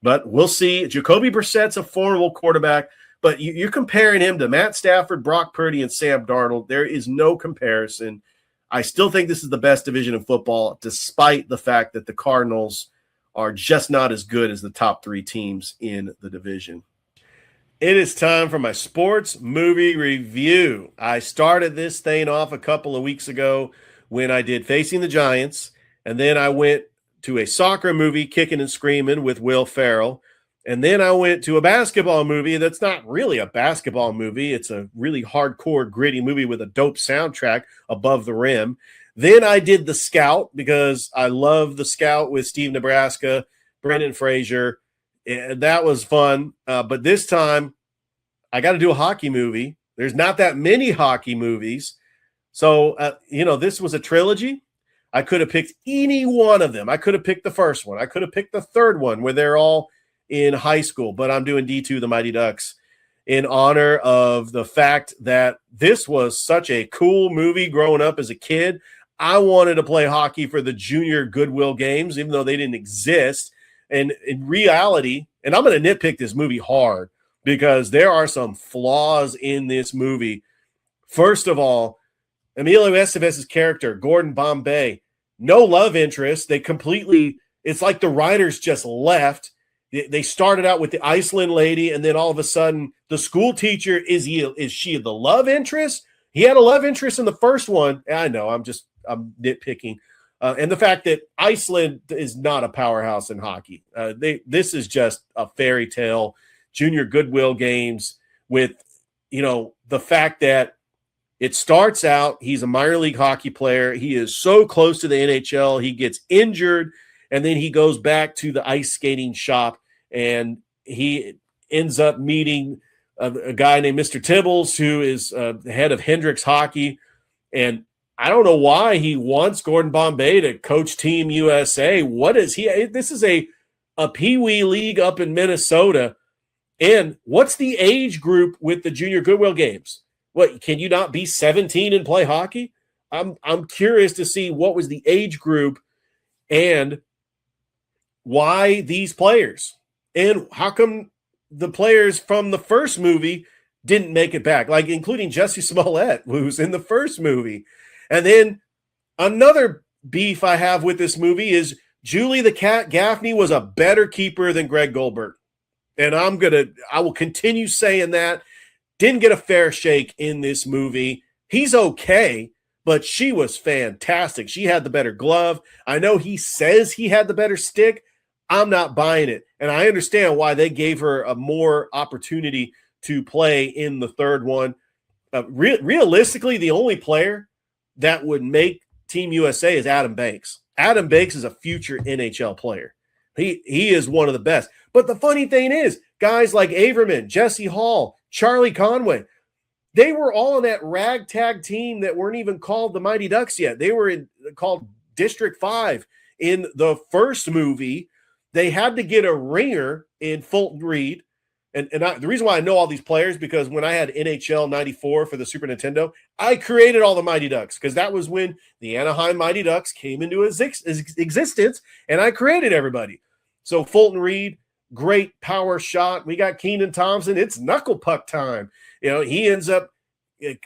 But we'll see. Jacoby Brissett's a formidable quarterback, but you're comparing him to Matt Stafford, Brock Purdy, and Sam Darnold. There is no comparison. I still think this is the best division in football, despite the fact that the Cardinals are just not as good as the top three teams in the division. It is time for my sports movie review. I started this thing off a couple of weeks ago when I did Facing the Giants, and then I went to a soccer movie, Kicking and Screaming, with Will Ferrell, and then I went to a basketball movie that's not really a basketball movie. It's a really hardcore, gritty movie with a dope soundtrack, Above the Rim. Then I did The Scout because I love The Scout with Steve Nebraska, Brendan Fraser. That was fun. But this time, I got to do a hockey movie. There's not that many hockey movies. So, this was a trilogy. I could have picked any one of them. I could have picked the first one. I could have picked the third one where they're all in high school. But I'm doing D2, The Mighty Ducks, in honor of the fact that this was such a cool movie growing up as a kid. I wanted to play hockey for the junior Goodwill games, even though they didn't exist. And in reality, and I'm going to nitpick this movie hard because there are some flaws in this movie. First of all, Emilio Estevez's character, Gordon Bombay, no love interest. It's like the writers just left. They started out with the Iceland lady, and then all of a sudden, the school teacher, is she the love interest? He had a love interest in the first one. I know, I'm nitpicking. And the fact that Iceland is not a powerhouse in hockey. This is just a fairy tale, junior Goodwill games with, the fact that it starts out, he's a minor league hockey player. He is so close to the NHL. He gets injured, and then he goes back to the ice skating shop, and he ends up meeting a guy named Mr. Tibbles, who is the head of Hendricks Hockey. And I don't know why he wants Gordon Bombay to coach Team USA. What is he? This is a Pee-wee league up in Minnesota. And what's the age group with the junior Goodwill games? What, can you not be 17 and play hockey? I'm curious to see what was the age group and why these players. And how come the players from the first movie didn't make it back, like including Jesse Smollett, who's in the first movie. And then another beef I have with this movie is Julie the Cat Gaffney was a better keeper than Greg Goldberg. And I will continue saying that. Didn't get a fair shake in this movie. He's okay, but she was fantastic. She had the better glove. I know he says he had the better stick. I'm not buying it. And I understand why they gave her a more opportunity to play in the third one. Realistically, the only player that would make Team USA is Adam Banks. Adam Banks is a future NHL player. He is one of the best. But the funny thing is, guys like Averman, Jesse Hall, Charlie Conway, they were all in that ragtag team that weren't even called the Mighty Ducks yet. They were called District 5 in the first movie. They had to get a ringer in Fulton Reed. And the reason why I know all these players, because when I had NHL 94 for the Super Nintendo, I created all the Mighty Ducks because that was when the Anaheim Mighty Ducks came into existence, and I created everybody. So Fulton Reed, great power shot. We got Keenan Thompson. It's knuckle puck time. He ends up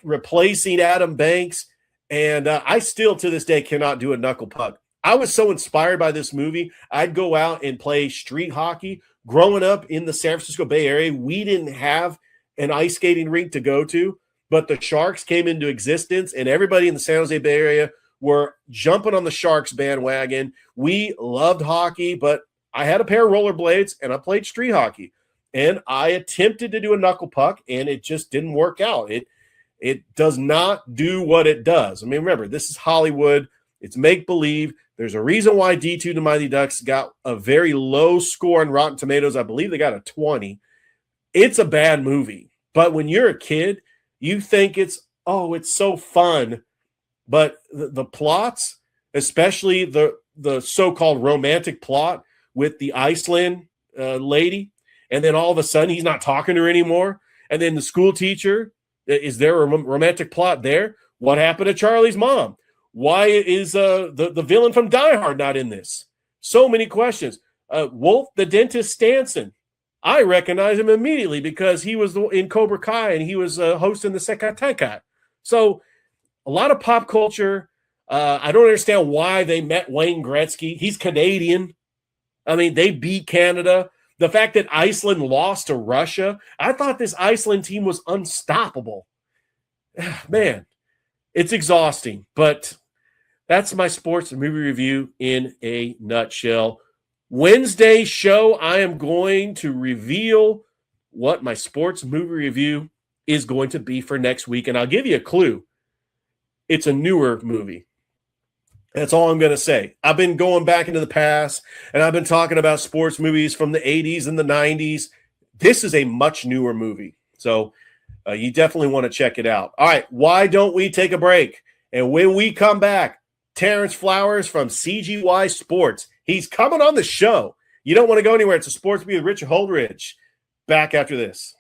replacing Adam Banks, and I still to this day cannot do a knuckle puck. I was so inspired by this movie. I'd go out and play street hockey. Growing up in the San Francisco Bay Area, we didn't have an ice skating rink to go to. but the Sharks came into existence, and everybody in the San Jose Bay Area were jumping on the Sharks bandwagon. We loved hockey, but I had a pair of rollerblades and I played street hockey. And I attempted to do a knuckle puck, and it just didn't work out. It does not do what it does. I mean, remember, this is Hollywood. It's make-believe. There's a reason why D2 The Mighty Ducks got a very low score on Rotten Tomatoes. I believe they got a 20. It's a bad movie. But when you're a kid, you think it's so fun. But the plots, especially the so-called romantic plot with the Iceland lady, and then all of a sudden he's not talking to her anymore. And then the school teacher, is there a romantic plot there? What happened to Charlie's mom? Why is the villain from Die Hard not in this? So many questions. Wolf, the dentist Stanson. I recognize him immediately because he was in Cobra Kai and he was hosting the Sekateka. So a lot of pop culture. I don't understand why they met Wayne Gretzky. He's Canadian. I mean, they beat Canada. The fact that Iceland lost to Russia, I thought this Iceland team was unstoppable. Man, it's exhausting, but that's my sports movie review in a nutshell. Wednesday show, I am going to reveal what my sports movie review is going to be for next week, and I'll give you a clue. It's a newer movie. That's all I'm going to say. I've been going back into the past, and I've been talking about sports movies from the 80s and the 90s. This is a much newer movie, so you definitely want to check it out. All right, why don't we take a break? And when we come back, Terrance Flowers from CGY Sports. He's coming on the show. You don't want to go anywhere. It's a Sports Beat with Richard Holdridge. Back after this.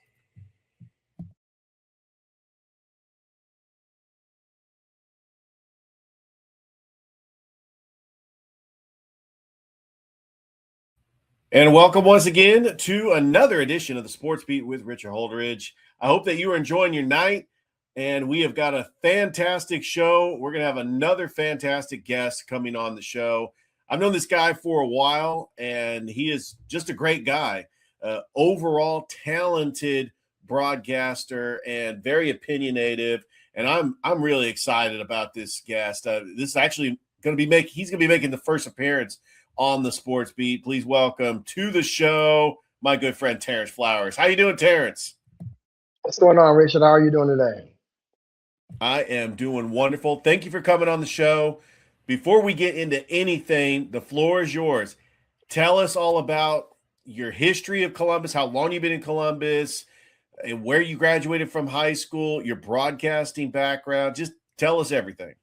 And welcome once again to another edition of the Sports Beat with Richard Holdridge. I hope that you are enjoying your night, and we have got a fantastic show. We're going to have another fantastic guest coming on the show. I've known this guy for a while, and he is just a great guy. Overall talented broadcaster and very opinionated. And I'm really excited about this guest. This is actually going to be he's going to be making the first appearance on the Sports Beat. Please welcome to the show my good friend Terrance Flowers. How you doing, Terrance? What's going on, Richard? How are you doing today? I am doing wonderful. Thank you for coming on the show. Before we get into anything, the floor is yours. Tell us all about your history of Columbus, how long you've been in Columbus, and where you graduated from high school, your broadcasting background. Just tell us everything.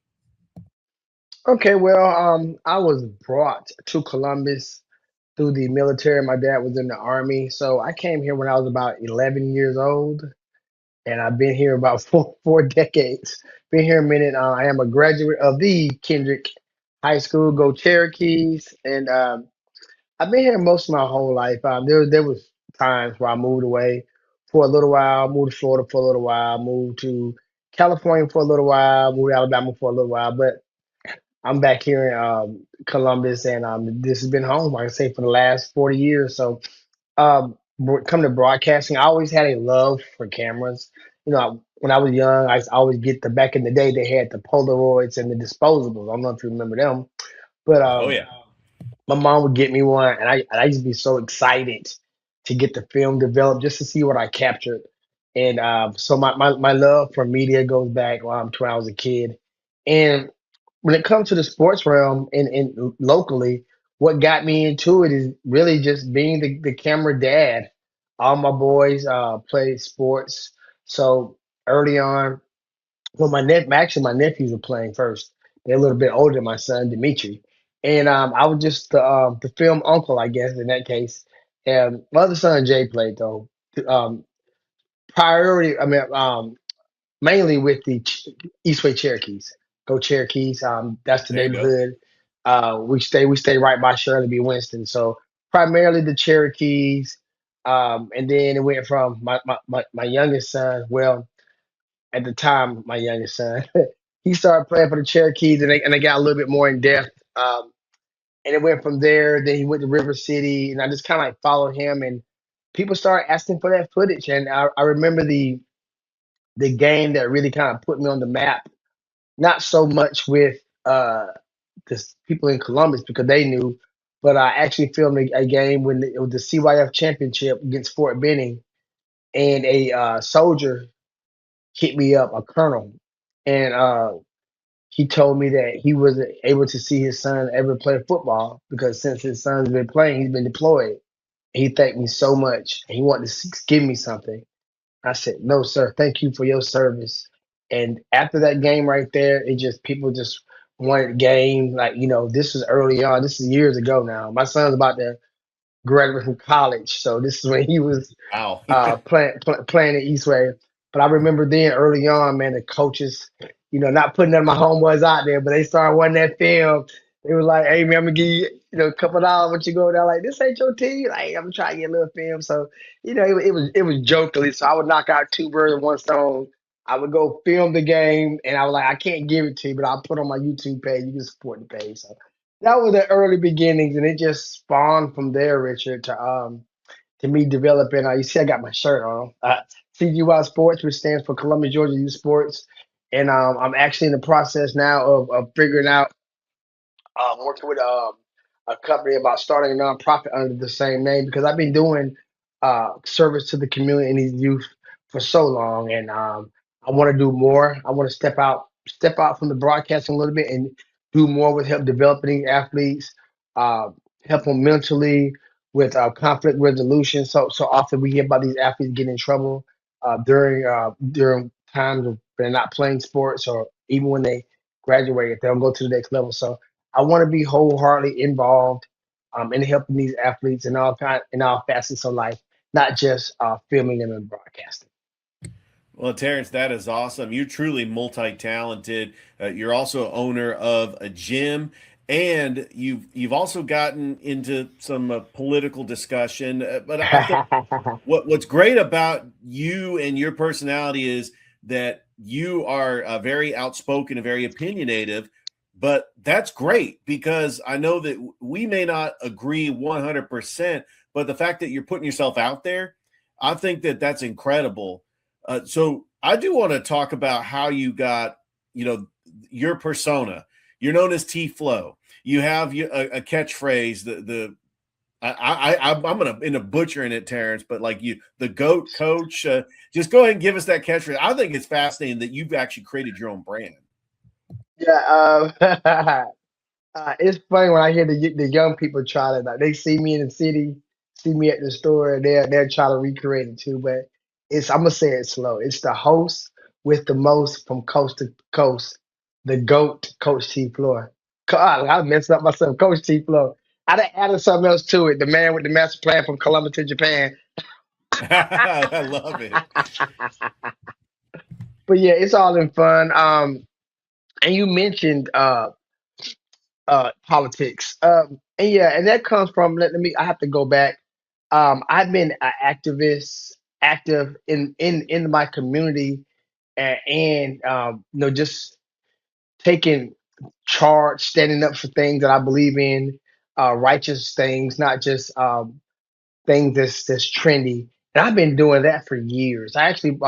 Okay, well, I was brought to Columbus through the military. My dad was in the Army, so I came here when I was about 11 years old, and I've been here about four decades. Been here a minute. I am a graduate of the Kendrick High School, Go Cherokees, and I've been here most of my whole life. There was times where I moved away for a little while, moved to Florida for a little while, moved to California for a little while, moved to Alabama for a little while, but I'm back here in Columbus, and this has been home, like I say, for the last 40 years. So, come to broadcasting, I always had a love for cameras. When I was young, I used to always get back in the day, they had the Polaroids and the disposables. I don't know if you remember them, but Oh, yeah. my mom would get me one, and I used to be so excited to get the film developed just to see what I captured. And so my love for media goes back to when I was a kid. And when it comes to the sports realm and locally, what got me into it is really just being the camera dad. All my boys play sports, so early on, well, my nephews were playing first. They're a little bit older than my son Dimitri, and I was just the film uncle, I guess, in that case. And my other son Jay played though. Um, priority, I mean, mainly with the Eastway Cherokees. Go Cherokees. That's the There you go. neighborhood. We stay right by Shirley B. Winston. So primarily the Cherokees. And then it went from my youngest son. Well, at the time, my youngest son, he started playing for the Cherokees, and they got a little bit more in depth. And it went from there. Then he went to River City, and I just kind of like followed him. And people started asking for that footage, and I remember the game that really kind of put me on the map. Not so much with the people in Columbus because they knew, but I actually filmed a game when it was the CYF championship against Fort Benning, and a soldier hit me up, a colonel, and he told me that he wasn't able to see his son ever play football because since his son's been playing, he's been deployed. He thanked me so much. And he wanted to give me something. I said, "No, sir. Thank you for your service." And after that game right there, it just people just wanted game. Like this was early on. This is years ago now. My son's about to graduate from college, so this is when he was Wow. playing at Eastway. But I remember then early on, man, the coaches, not putting none of my homeboys out there, but they started wanting that film. They were like, "Hey man, I'm gonna give you, a couple dollars when you go down." Like, "This ain't your team." Like, I'm trying to get a little film. So, it was jokingly. So I would knock out two birds with one stone. I would go film the game, and I was like, "I can't give it to you, but I'll put on my YouTube page. You can support the page." So that was the early beginnings, and it just spawned from there, Richard, to me developing. You see, I got my shirt on. CGY Sports, which stands for Columbia, Georgia Youth Sports, and I'm actually in the process now of figuring out working with a company about starting a nonprofit under the same name because I've been doing service to the community and these youth for so long, and I want to do more. I want to step out from the broadcasting a little bit and do more with help developing these athletes, uh, help them mentally with conflict resolution. So often we hear about these athletes getting in trouble during times of they're not playing sports or even when they graduate if they don't go to the next level. So I want to be wholeheartedly involved in helping these athletes in all facets of life, not just filming them and broadcasting. Well, Terrence, that is awesome. You're truly multi-talented. You're also owner of a gym, and you've also gotten into some political discussion. But I think what's great about you and your personality is that you are very outspoken and very opinionative. But that's great because I know that we may not agree 100%, but the fact that you're putting yourself out there, I think that that's incredible. So I do want to talk about how you got, your persona. You're known as T Flow. You have a catchphrase. I'm gonna end up butchering it, Terrence, but like the GOAT coach. Just go ahead and give us that catchphrase. I think it's fascinating that you've actually created your own brand. Yeah, it's funny when I hear the young people try to like they see me in the city, see me at the store, and they're trying to recreate it too. But I'm gonna say it slow. It's the host with the most from coast to coast, the GOAT, Coach T. Floor. I messed up myself, Coach T. Floor. I done added something else to it. The man with the master plan from Columbus to Japan. I love it. But yeah, it's all in fun. And you mentioned politics. And yeah, and that comes from let me. I have to go back. I've been an active in my community, and just taking charge, standing up for things that I believe in, righteous things, not just things that's trendy. And I've been doing that for years. I actually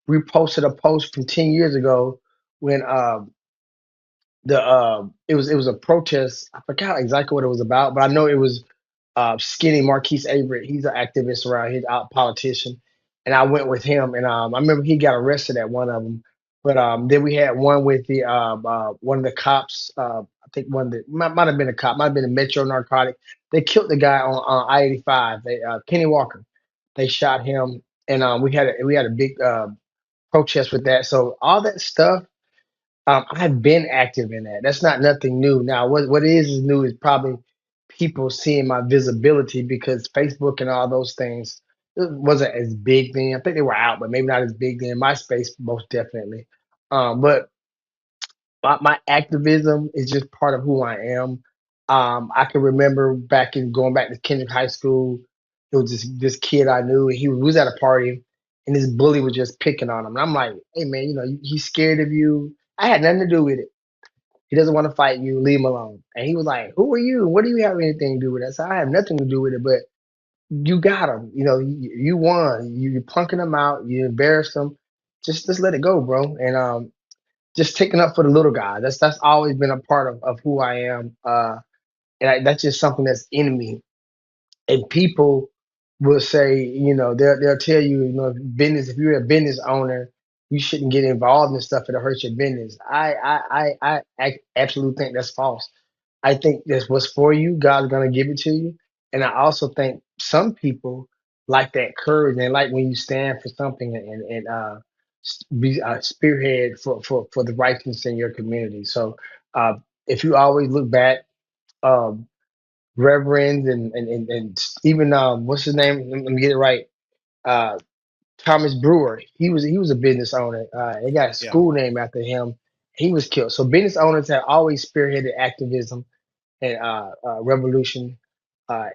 reposted a post from 10 years ago when it was a protest. I forgot exactly what it was about, but I know it was skinny Marquise Averett. He's an activist around here, out politician, and I went with him. And I remember he got arrested at one of them. But then we had one with the one of the cops. I think one that might have been a cop, might have been a Metro narcotic. They killed the guy on I-85. They Kenny Walker. They shot him, and we had a big protest with that. So all that stuff I've been active in that. That's not nothing new. Now, what is new is probably people seeing my visibility because Facebook and all those things it wasn't as big then. I think they were out, but maybe not as big then. MySpace, most definitely. But my activism is just part of who I am. I can remember going back to Kendrick High School. There was this kid I knew, and he was at a party, and this bully was just picking on him. And I'm like, "Hey man, he's scared of you. I had nothing to do with it. He doesn't want to fight you. Leave him alone." And he was like, "Who are you? What do you have anything to do with it?" I said, "I have nothing to do with it, but you got him. You won. You punking him out. You embarrassed him. just let it go, bro. And just taking up for the little guy. That's always been a part of who I am. That's just something that's in me. And people will say, they'll tell you, business. If you're a business owner, you shouldn't get involved in stuff that hurts your business. I absolutely think that's false. I think that's what's for you. God's gonna give it to you. And I also think some people like that courage and like when you stand for something and be spearhead for the righteousness in your community. So uh, if you always look back, um, reverends and even what's his name? Let me get it right. Uh, Thomas Brewer. He was a business owner. They got a Yeah. school name after him. He was killed. So business owners have always spearheaded activism and revolution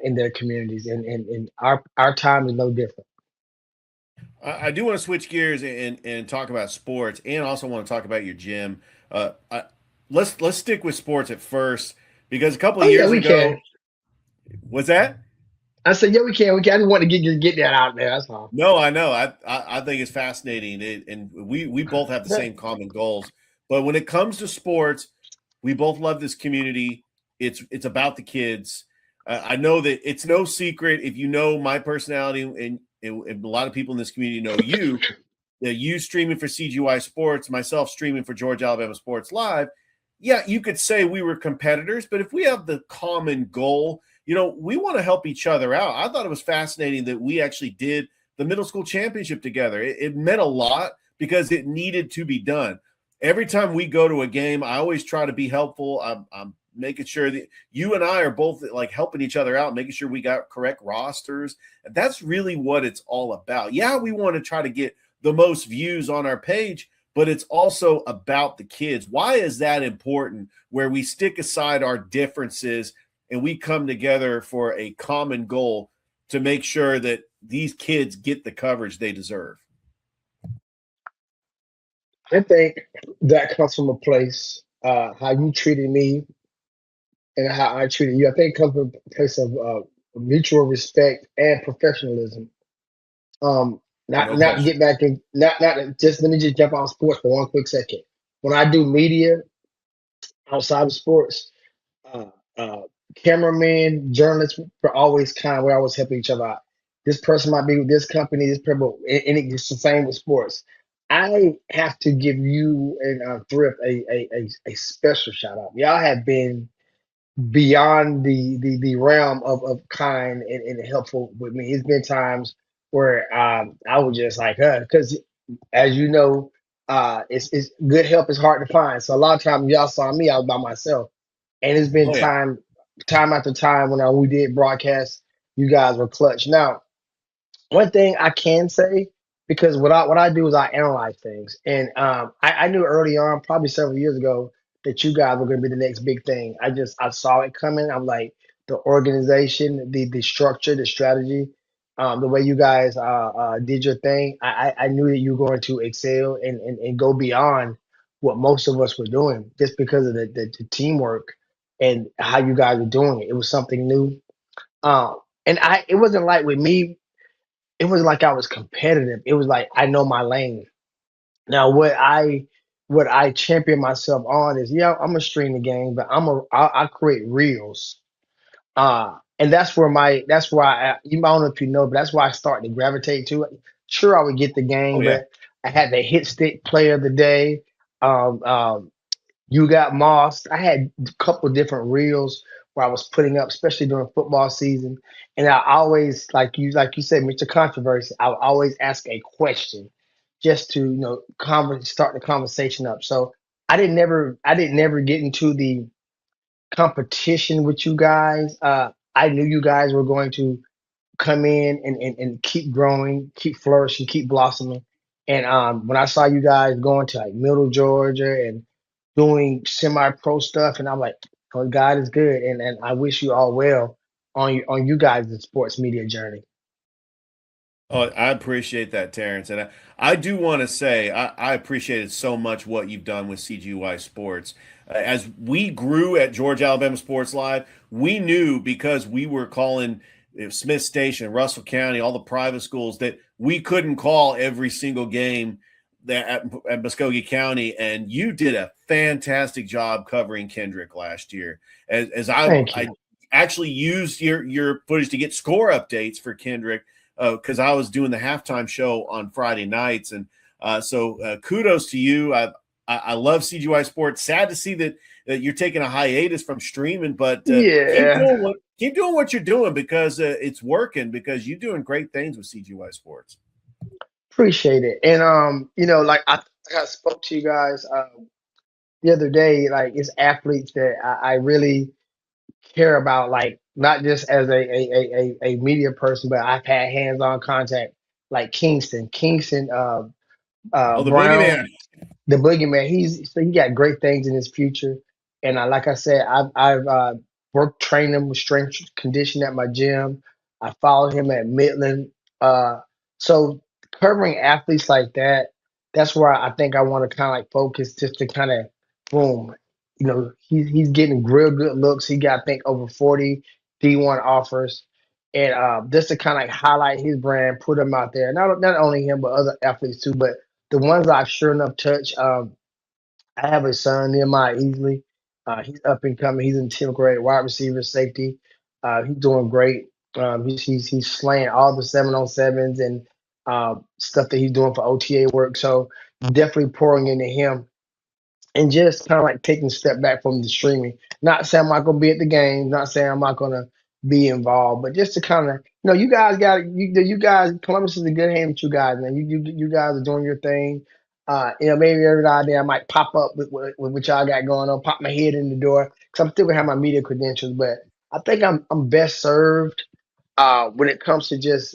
in their communities, and our time is no different. I do want to switch gears and talk about sports, and also want to talk about your gym. Let's stick with sports at first because a couple Oh of yeah, years we can. ago, was that? I said yeah, we can. We can. I just want to get that out there. That's all. No, I know. I think it's fascinating, and we both have the same common goals. But when it comes to sports, we both love this community. It's about the kids. I know that it's no secret if you know my personality, and a lot of people in this community know you. That you streaming for CGY Sports, myself streaming for Georgia Alabama Sports Live. Yeah, you could say we were competitors, but if we have the common goal, we want to help each other out. I thought it was fascinating that we actually did the middle school championship together. It meant a lot because it needed to be done. Every time we go to a game, I always try to be helpful. I'm making sure that you and I are both like helping each other out, making sure we got correct rosters. And that's really what it's all about. Yeah, we want to try to get the most views on our page, but it's also about the kids. Why is that important? Where we stick aside our differences and we come together for a common goal to make sure that these kids get the coverage they deserve. I think that comes from a place how you treated me and how I treated you. I think it comes from a place of mutual respect and professionalism. Um, Oh, not no not to question. get back in, not just let me just jump on sports for one quick second. When I do media outside of sports, uh, uh, cameramen, journalists were always kind. We're always helping each other out. This person might be with this company, this people, and it's the same with sports. I have to give you and Thrift a special shout out. Y'all have been beyond the realm of kind and helpful with me. It's been times where I was just like, because as you know, it's good help is hard to find. So a lot of times y'all saw me, I was by myself, and it's been Oh, yeah. time after time when we did broadcast, you guys were clutch. Now, one thing I can say, because what I do is I analyze things, and I knew early on, probably several years ago, that you guys were going to be the next big thing. I saw it coming. I'm like the organization, the structure, the strategy, the way you guys did your thing. I knew that you were going to excel and go beyond what most of us were doing, just because of the teamwork and how you guys were doing it. It was something new. And it wasn't like with me, it was like I was competitive. It was like I know my lane. Now what I champion myself on is yeah, I'm gonna stream the game, but I create reels. And that's why I don't know if you know, but that's why I started to gravitate to it. Sure, I would get the Oh, game, yeah. but I had the hit stick player of the day. You got mossed. I had a couple different reels where I was putting up, especially during football season. And I always, like you said, Mr. Controversy, I would always ask a question just to, start the conversation up. So I didn't never get into the competition with you guys. I knew you guys were going to come in and keep growing, keep flourishing, keep blossoming. And when I saw you guys going to like Middle Georgia and doing semi-pro stuff, and I'm like, oh, God is good, and I wish you all well on you guys' sports media journey. Oh, I appreciate that, Terrence. And I do want to say I appreciated so much what you've done with CGY Sports. As we grew at Georgia Alabama Sports Live, we knew because we were calling Smith Station, Russell County, all the private schools, that we couldn't call every single game at Muskogee County, and you did a fantastic job covering Kendrick last year. As Thank I you. actually used your footage to get score updates for Kendrick because I was doing the halftime show on Friday nights, and so kudos to you. I love CGY Sports. Sad to see that you're taking a hiatus from streaming, but Yeah, keep doing what you're doing because it's working. Because you're doing great things with CGY Sports. appreciate it. And like I spoke to you guys the other day. Like it's athletes that I really care about, like not just as a media person, but I've had hands on contact, like Kingston Oh, the Brown, boogeyman. the boogeyman. He got great things in his future, and like I said, I've worked trained him with strength condition at my gym. I followed him at Midland. Uh, so covering athletes like that, that's where I think I want to kind of like focus, just to kind of boom. He's getting real good looks. He got, I think, over 40 D1 offers. And just to kind of like highlight his brand, put him out there. Not only him, but other athletes too. But the ones I've sure enough touched, I have a son, Nehemiah Easley. He's up and coming. He's in 10th grade, wide receiver, safety. He's doing great. He's slaying all the 7-on-7s and stuff that he's doing for OTA work. So definitely pouring into him and just kind of like taking a step back from the streaming. Not saying I'm not gonna be at the game, not saying I'm not gonna be involved, but just to kind of, you guys got you guys. Columbus is a good hand with you guys, man. You guys are doing your thing. Maybe every now and then I might pop up with what y'all got going on, pop my head in the door because I'm still gonna have my media credentials, but I think I'm best served when it comes to just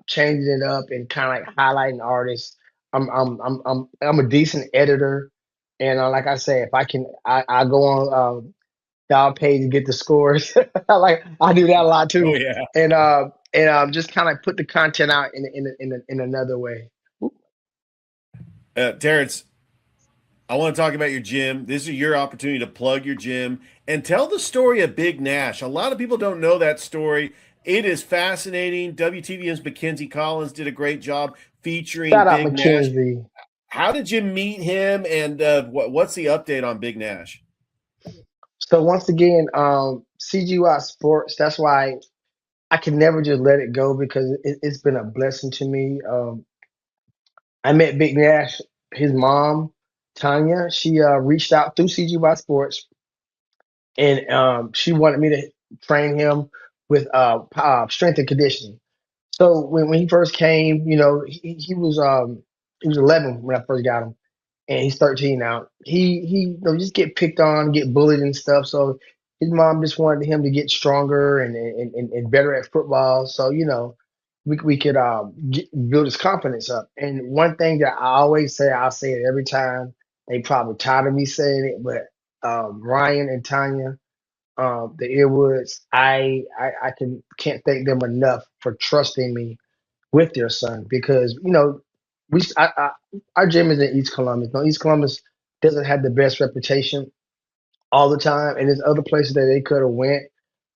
changing it up and kind of like highlighting artists. I'm a decent editor, and like I say, if I can, I go on Dog Page and get the scores. I do that a lot Oh too, yeah. and just kind of put the content out in another way. Terrance, I want to talk about your gym. This is your opportunity to plug your gym and tell the story of Big Nash. A lot of people don't know that story. It is fascinating. WTVM's Mackenzie Collins did a great job featuring Shout out Big Nash. McKenzie. How did you meet him, and what's the update on Big Nash? So once again, CGY Sports. That's why I can never just let it go because it's been a blessing to me. I met Big Nash, his mom, Tanya. She reached out through CGY Sports, and she wanted me to train him with strength and conditioning. So when he first came, he was 11 when I first got him, and he's 13 now. He just get picked on, get bullied and stuff. So his mom just wanted him to get stronger and better at football. So we could build his confidence up. And one thing that I always say, I'll say it every time. They probably tired of me saying it, but Ryan and Tanya, the Earwoods, I can't thank them enough for trusting me with their son because we our gym is in East Columbus. No, East Columbus doesn't have the best reputation all the time, and there's other places that they could have went,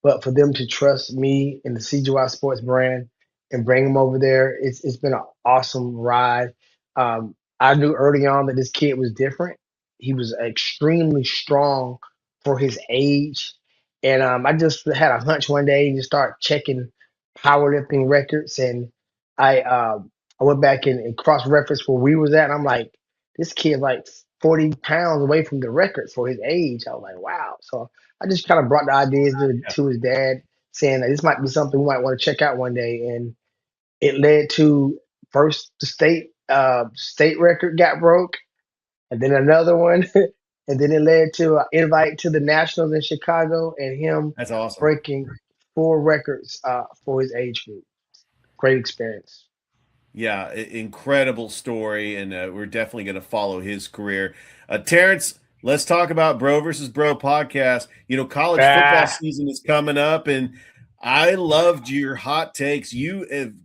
but for them to trust me and the CGY Sports brand and bring them over there, it's been an awesome ride. I knew early on that this kid was different. He was extremely strong for his age, and I just had a hunch one day to start checking powerlifting records, and I went back and cross referenced where we was at, and I'm like, this kid like 40 pounds away from the record for his age. I was like, wow. So I just kind of brought the ideas to his dad, saying that this might be something we might want to check out one day. And it led to first the state record got broke, and then another one, and then it led to an invite to the Nationals in Chicago, and him That's awesome. breaking 4 records for his age group. Great experience. Yeah, incredible story, and we're definitely going to follow his career. Terrence, let's talk about Bro versus Bro podcast. College football Ah, season is coming up, and I loved your hot takes. You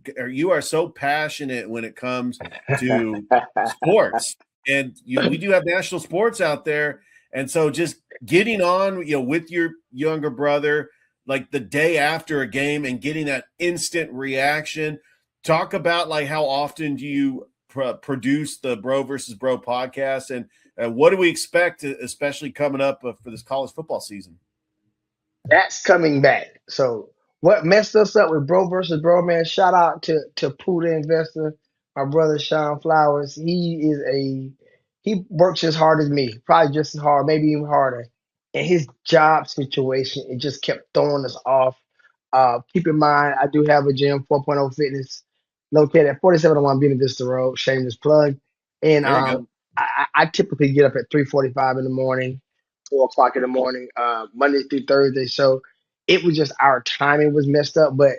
are so passionate when it comes to sports, and we do have national sports out there, and so just getting on, with your younger brother, like the day after a game, and getting that instant reaction. Talk about like how often do you produce the Bro versus Bro podcast. And what do we expect, especially coming up for this college football season? That's coming back. So what messed us up with Bro versus Bro, man? Shout out to Pooh the investor, my brother Sean Flowers. He works as hard as me, probably just as hard, maybe even harder. And his job situation, it just kept throwing us off. Keep in mind, I do have a gym, 4.0 Fitness, located at 4701 Buena Vista Road. Shameless plug. And There you go. I typically get up at 3:45 in the morning, 4 o'clock in the morning, Monday through Thursday. So it was just our timing was messed up. But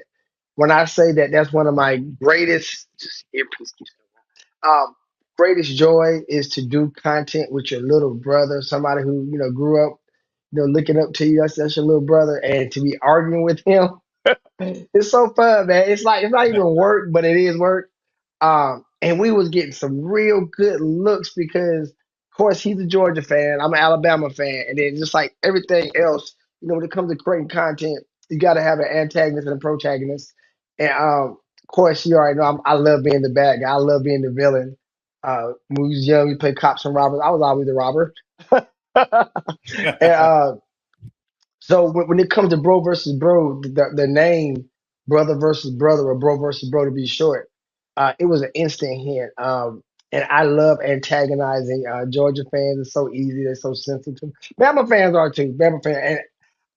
when I say that, that's one of my greatest just earpiece keeps greatest joy is to do content with your little brother, somebody who grew up looking up to you. That's your little brother, and to be arguing with him, it's so fun, man. It's not even work, but it is work. And we was getting some real good looks because, of course, he's a Georgia fan. I'm an Alabama fan, and then just like everything else, when it comes to creating content, you got to have an antagonist and a protagonist. And of course, you already know I love being the bad guy. I love being the villain. When we was young, we played cops and robbers. I was always the robber. And so when it comes to Bro versus Bro, the name Brother versus Brother or Bro versus Bro to be short, it was an instant hit. And I love antagonizing Georgia fans. It's so easy. They're so sensitive. Bama fans are too. Bama fans. And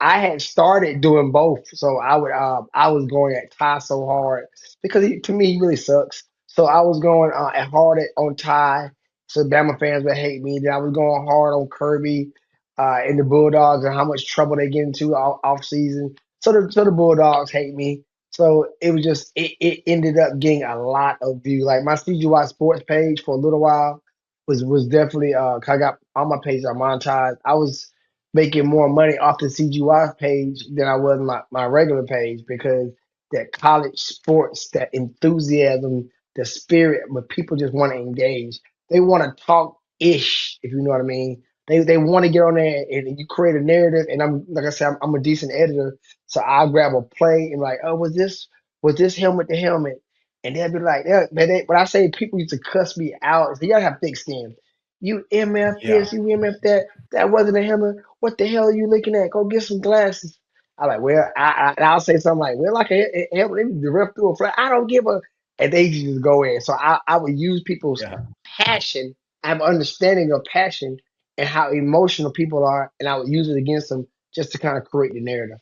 I had started doing both, so I was going at Ty so hard because to me he really sucks. So I was going at hard on Ty, so Bama fans would hate me. Then I was going hard on Kirby and the Bulldogs and how much trouble they get into off season. So the Bulldogs hate me. So it was just it ended up getting a lot of views. Like my CGY Sports page for a little while was definitely 'cause I got all my pages are monetized. I was making more money off the CGY page than I was my regular page because that college sports, that enthusiasm, the spirit, but people just want to engage. They want to talk ish, if you know what I mean. They want to get on there and you create a narrative. And I'm like I said, I'm a decent editor, so I'll grab a play and like, oh, was this helmet the helmet? And they'll be like, yeah, man. But I say people used to cuss me out. So you gotta have thick skin. You MF Yeah. this, you MF that. That wasn't a helmet. What the hell are you looking at? Go get some glasses. I like, well, and I'll say something like, well, like a helmet, the ref threw a flag. I don't give a, and they just go in. So I would use people's Yeah. passion. I have an understanding of passion and how emotional people are, and I would use it against them just to kind of create the narrative.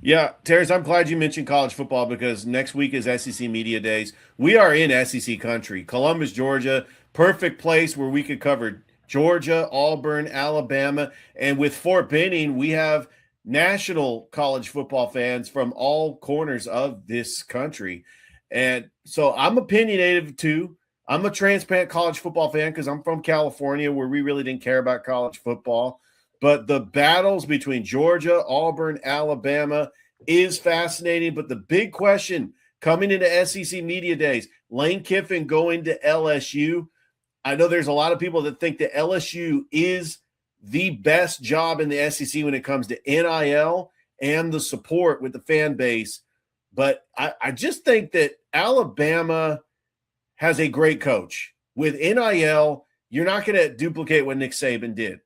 Yeah, Terrence, I'm glad you mentioned college football because next week is SEC Media Days. We are in SEC country, Columbus, Georgia, perfect place where we could cover Georgia, Auburn, Alabama, and with Fort Benning, we have national college football fans from all corners of this country. And so I'm opinionated too. I'm a transplant college football fan because I'm from California where we really didn't care about college football. But the battles between Georgia, Auburn, Alabama is fascinating. But the big question coming into SEC Media Days, Lane Kiffin going to LSU. I know there's a lot of people that think that LSU is the best job in the SEC when it comes to NIL and the support with the fan base. But I just think that Alabama has a great coach. With NIL, you're not going to duplicate what Nick Saban did.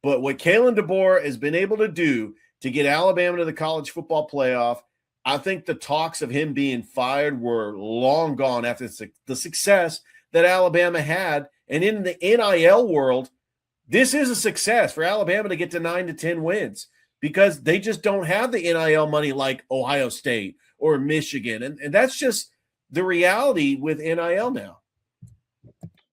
But what Kalen DeBoer has been able to do to get Alabama to the college football playoff, I think the talks of him being fired were long gone after the success that Alabama had. And in the NIL world, this is a success for Alabama to get to 9 to 10 wins because they just don't have the NIL money like Ohio State or Michigan. And that's just the reality with NIL now.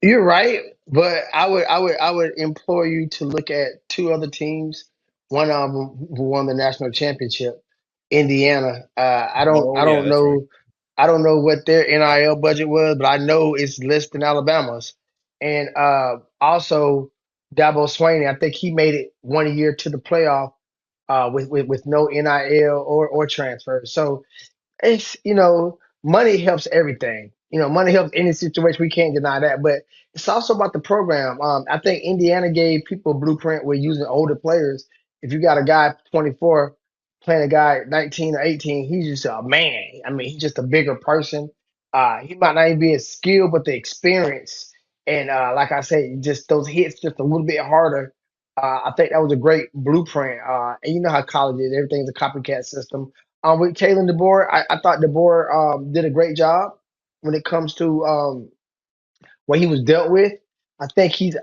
You're right, but I would implore you to look at two other teams. One of them who won the national championship, Indiana. I don't Oh, I yeah, don't that's right. know I don't know what their NIL budget was, but I know it's less than Alabama's. And also Dabo Swinney, I think he made it 1 year to the playoff with no NIL or transfer. So it's money helps everything. Money helps any situation. We can't deny that, but it's also about the program. I think Indiana gave people a blueprint with using older players. If you got a guy 24 playing a guy 19 or 18, he's just a man. I mean, he's just a bigger person. He might not even be as skilled, but the experience and like I said, just those hits just a little bit harder. I think that was a great blueprint. And you know how college is; everything's a copycat system. With Kalen DeBoer, I thought DeBoer did a great job when it comes to what he was dealt with. I think if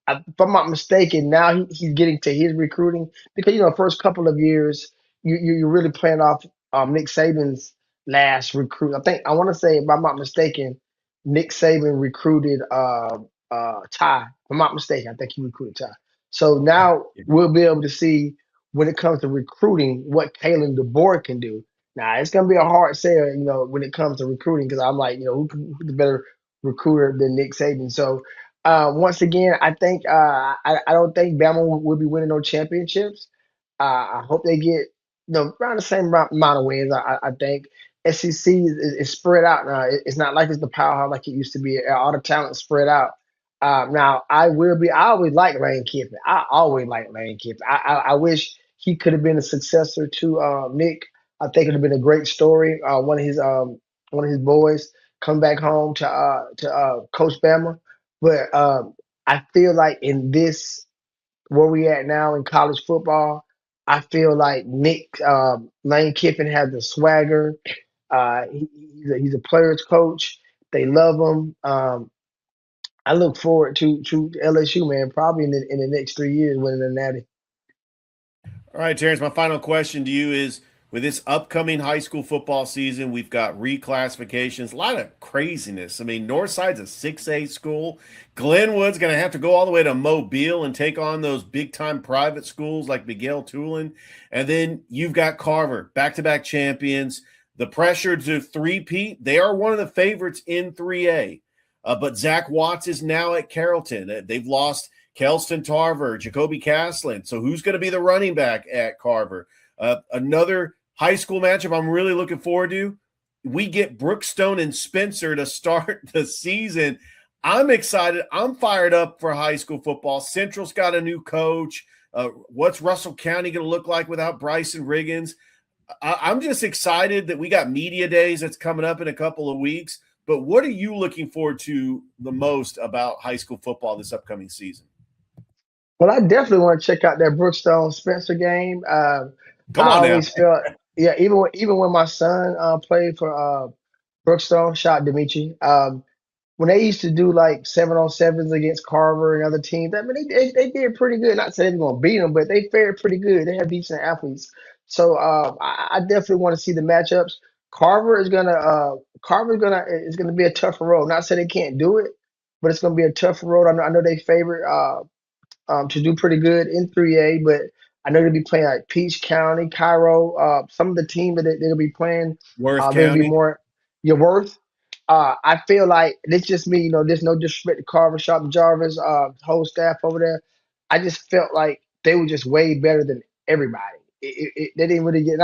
I'm not mistaken, now he's getting to his recruiting because first couple of years you're really playing off Nick Saban's last recruit. I want to say, if I'm not mistaken, Nick Saban recruited Ty. If I'm not mistaken, I think he recruited Ty. So now Yeah. we'll be able to see when it comes to recruiting what Kalen DeBoer can do. Now it's gonna be a hard sell, when it comes to recruiting because I'm like, who's the better recruiter than Nick Saban? So once again, I think I don't think Bama will be winning no championships. I hope they get around the same amount of wins. I think SEC is spread out now. It's not like it's the powerhouse like it used to be. All the talent spread out. Now I will be. I always like Lane Kiffin. I always like Lane Kiffin. I wish he could have been a successor to Nick. I think it would have been a great story. One of his boys come back home to coach Bama. But I feel like in this where we at now in college football, I feel like Lane Kiffin has the swagger. He's a player's coach. They love him. I look forward to LSU, man. Probably in the next 3 years winning the Natty. All right, Terrence, my final question to you is with this upcoming high school football season, we've got reclassifications, a lot of craziness. I mean, Northside's a 6A school. Glenwood's going to have to go all the way to Mobile and take on those big time private schools like Miguel Tulin. And then you've got Carver, back to back champions. The pressure to three-peat, they are one of the favorites in 3A. But Zach Watts is now at Carrollton. They've lost Kelston Tarver, Jacoby Caslin. So who's going to be the running back at Carver? Another high school matchup I'm really looking forward to. We get Brookstone and Spencer to start the season. I'm excited. I'm fired up for high school football. Central's got a new coach. What's Russell County going to look like without Bryson Riggins? I'm just excited that we got media days that's coming up in a couple of weeks. But what are you looking forward to the most about high school football this upcoming season? Well, I definitely want to check out that Brookstone Spencer game. Come I on now. always felt, yeah, even when my son played for Brookstone, shout out Dimitri. When they used to do like 7-on-7s against Carver and other teams, I mean they did pretty good. Not saying they're gonna beat them, but they fared pretty good. They have decent athletes, so I definitely want to see the matchups. Carver's gonna it's gonna be a tougher road. Not saying they can't do it, but it's gonna be a tougher road. I know they favorite to do pretty good in 3A, but I know they'll be playing like Peach County, Cairo. Some of the team that they'll be playing, Worth they'll be County. more your worth. I feel like it's just me, there's no disrespect to Carver, Sharp, and Jarvis, whole staff over there. I just felt like they were just way better than everybody. They didn't really get.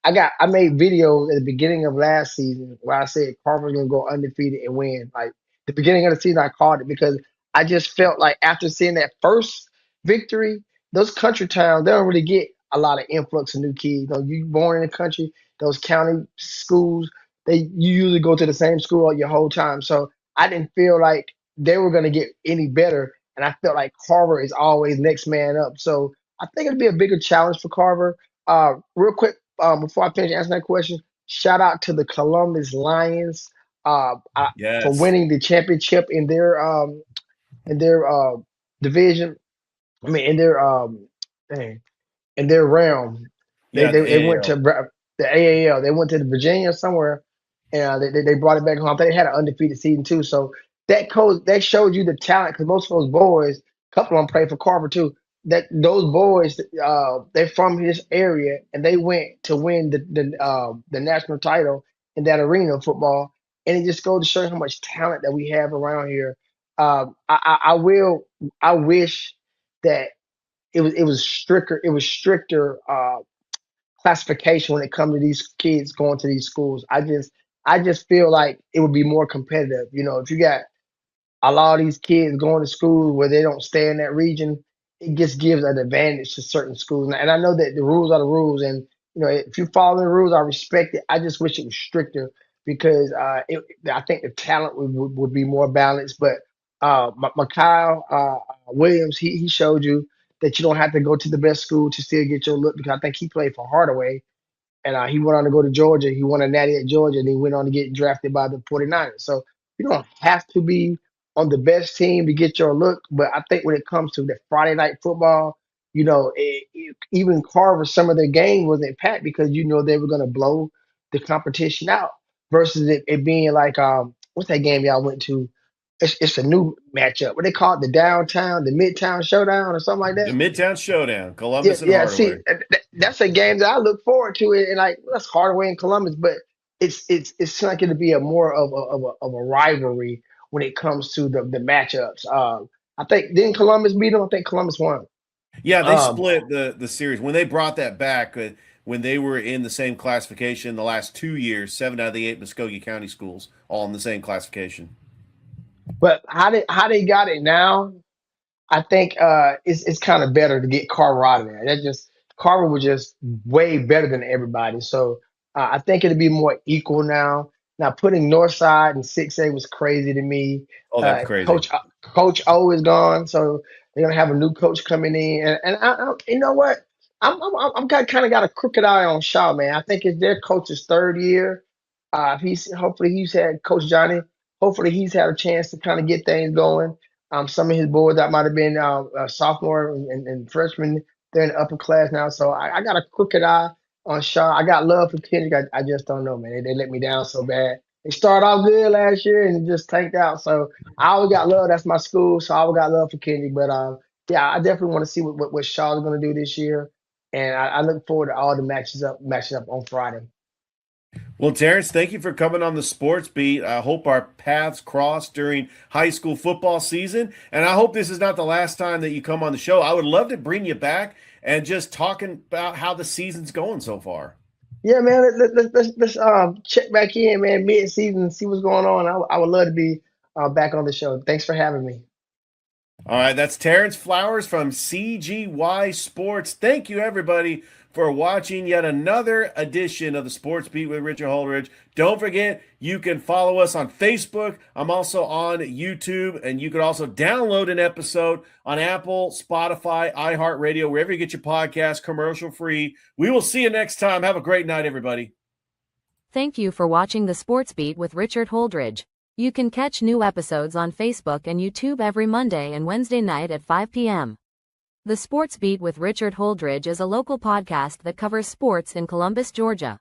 I made videos at the beginning of last season where I said Carver's gonna go undefeated and win. Like the beginning of the season, I called it because I just felt like after seeing that first victory, those country towns they don't really get a lot of influx of new kids. You born in the country, those county schools you usually go to the same school your whole time. So I didn't feel like they were gonna get any better, and I felt like Carver is always next man up. So I think it'll be a bigger challenge for Carver. Real quick, before I finish answering that question, shout out to the Columbus Lions for Yes. winning the championship in their division. I mean, dang, in their realm. They Yeah, they, the they went to AAL. the AAL. They went to the Virginia somewhere, and they brought it back home. They had an undefeated season too. So that showed you the talent because most of those boys, a couple of them played for Carver too. That those boys, they're from this area, and they went to win the national title in that arena of football. And it just goes to show you how much talent that we have around here. I will. I wish that it was stricter. It was stricter classification when it comes to these kids going to these schools. I just feel like it would be more competitive. If you got a lot of these kids going to schools where they don't stay in that region, it just gives an advantage to certain schools. And I know that the rules are the rules, and if you follow the rules, I respect it. I just wish it was stricter. because I think the talent would be more balanced. But Mikhail Williams, he showed you that you don't have to go to the best school to still get your look, because I think he played for Hardaway, and he went on to go to Georgia. He won a natty at Georgia, and he went on to get drafted by the 49ers. So you don't have to be on the best team to get your look. But I think when it comes to the Friday night football, even Carver, some of their game wasn't packed because they were going to blow the competition out versus it being like what's that game y'all went to? It's a new matchup. What they call it, the Midtown Showdown or something like The that. Midtown Showdown, Yeah, Columbus and yeah. See, Hardaway. that's a game that I look forward to, and like that's Hardaway and Columbus, but it's likely to be a more of a rivalry when it comes to the matchups. I think didn't Columbus beat them? I think Columbus won. Yeah, they Um, split the series when they brought that back. When they were in the same classification the last 2 years, 7 out of the 8 Muskogee County schools all in the same classification. but how they got it now? I think it's kind of better to get Carver out of there. That just Carver was just way better than everybody. So I think it'll be more equal now. Now putting Northside and 6A was crazy to me. Oh, that's crazy. Coach O is gone, so they're gonna have a new coach coming in. And you know what? I'm kind of got a crooked eye on Shaw, man. I think it's their coach's third year. He's had Coach Johnny. Hopefully he's had a chance to kind of get things going. Some of his boys that might have been sophomore and freshman, they're in the upper class now. So I got a crooked eye on Shaw. I got love for Kendrick. I just don't know, man. They let me down so bad. They started off good last year and it just tanked out. So I always got love. That's my school. So I always got love for Kendrick. But yeah, I definitely want to see what Shaw's going to do this year. And I look forward to all the matches up on Friday. Well, Terrance, thank you for coming on the Sports Beat. I hope our paths cross during high school football season, and I hope this is not the last time that you come on the show. I would love to bring you back and just talking about how the season's going so far. Yeah, man. Let's check back in, man, mid season, see what's going on. I would love to be back on the show. Thanks for having me. All right, that's Terrance Flowers from CGY Sports. Thank you, everybody, for watching yet another edition of the Sports Beat with Richard Holdridge. Don't forget, you can follow us on Facebook. I'm also on YouTube, and you can also download an episode on Apple, Spotify, iHeartRadio, wherever you get your podcast, commercial free. We will see you next time. Have a great night, everybody. Thank you for watching the Sports Beat with Richard Holdridge. You can catch new episodes on Facebook and YouTube every Monday and Wednesday night at 5 p.m. The Sports Beat with Richard Holdridge is a local podcast that covers sports in Columbus, Georgia.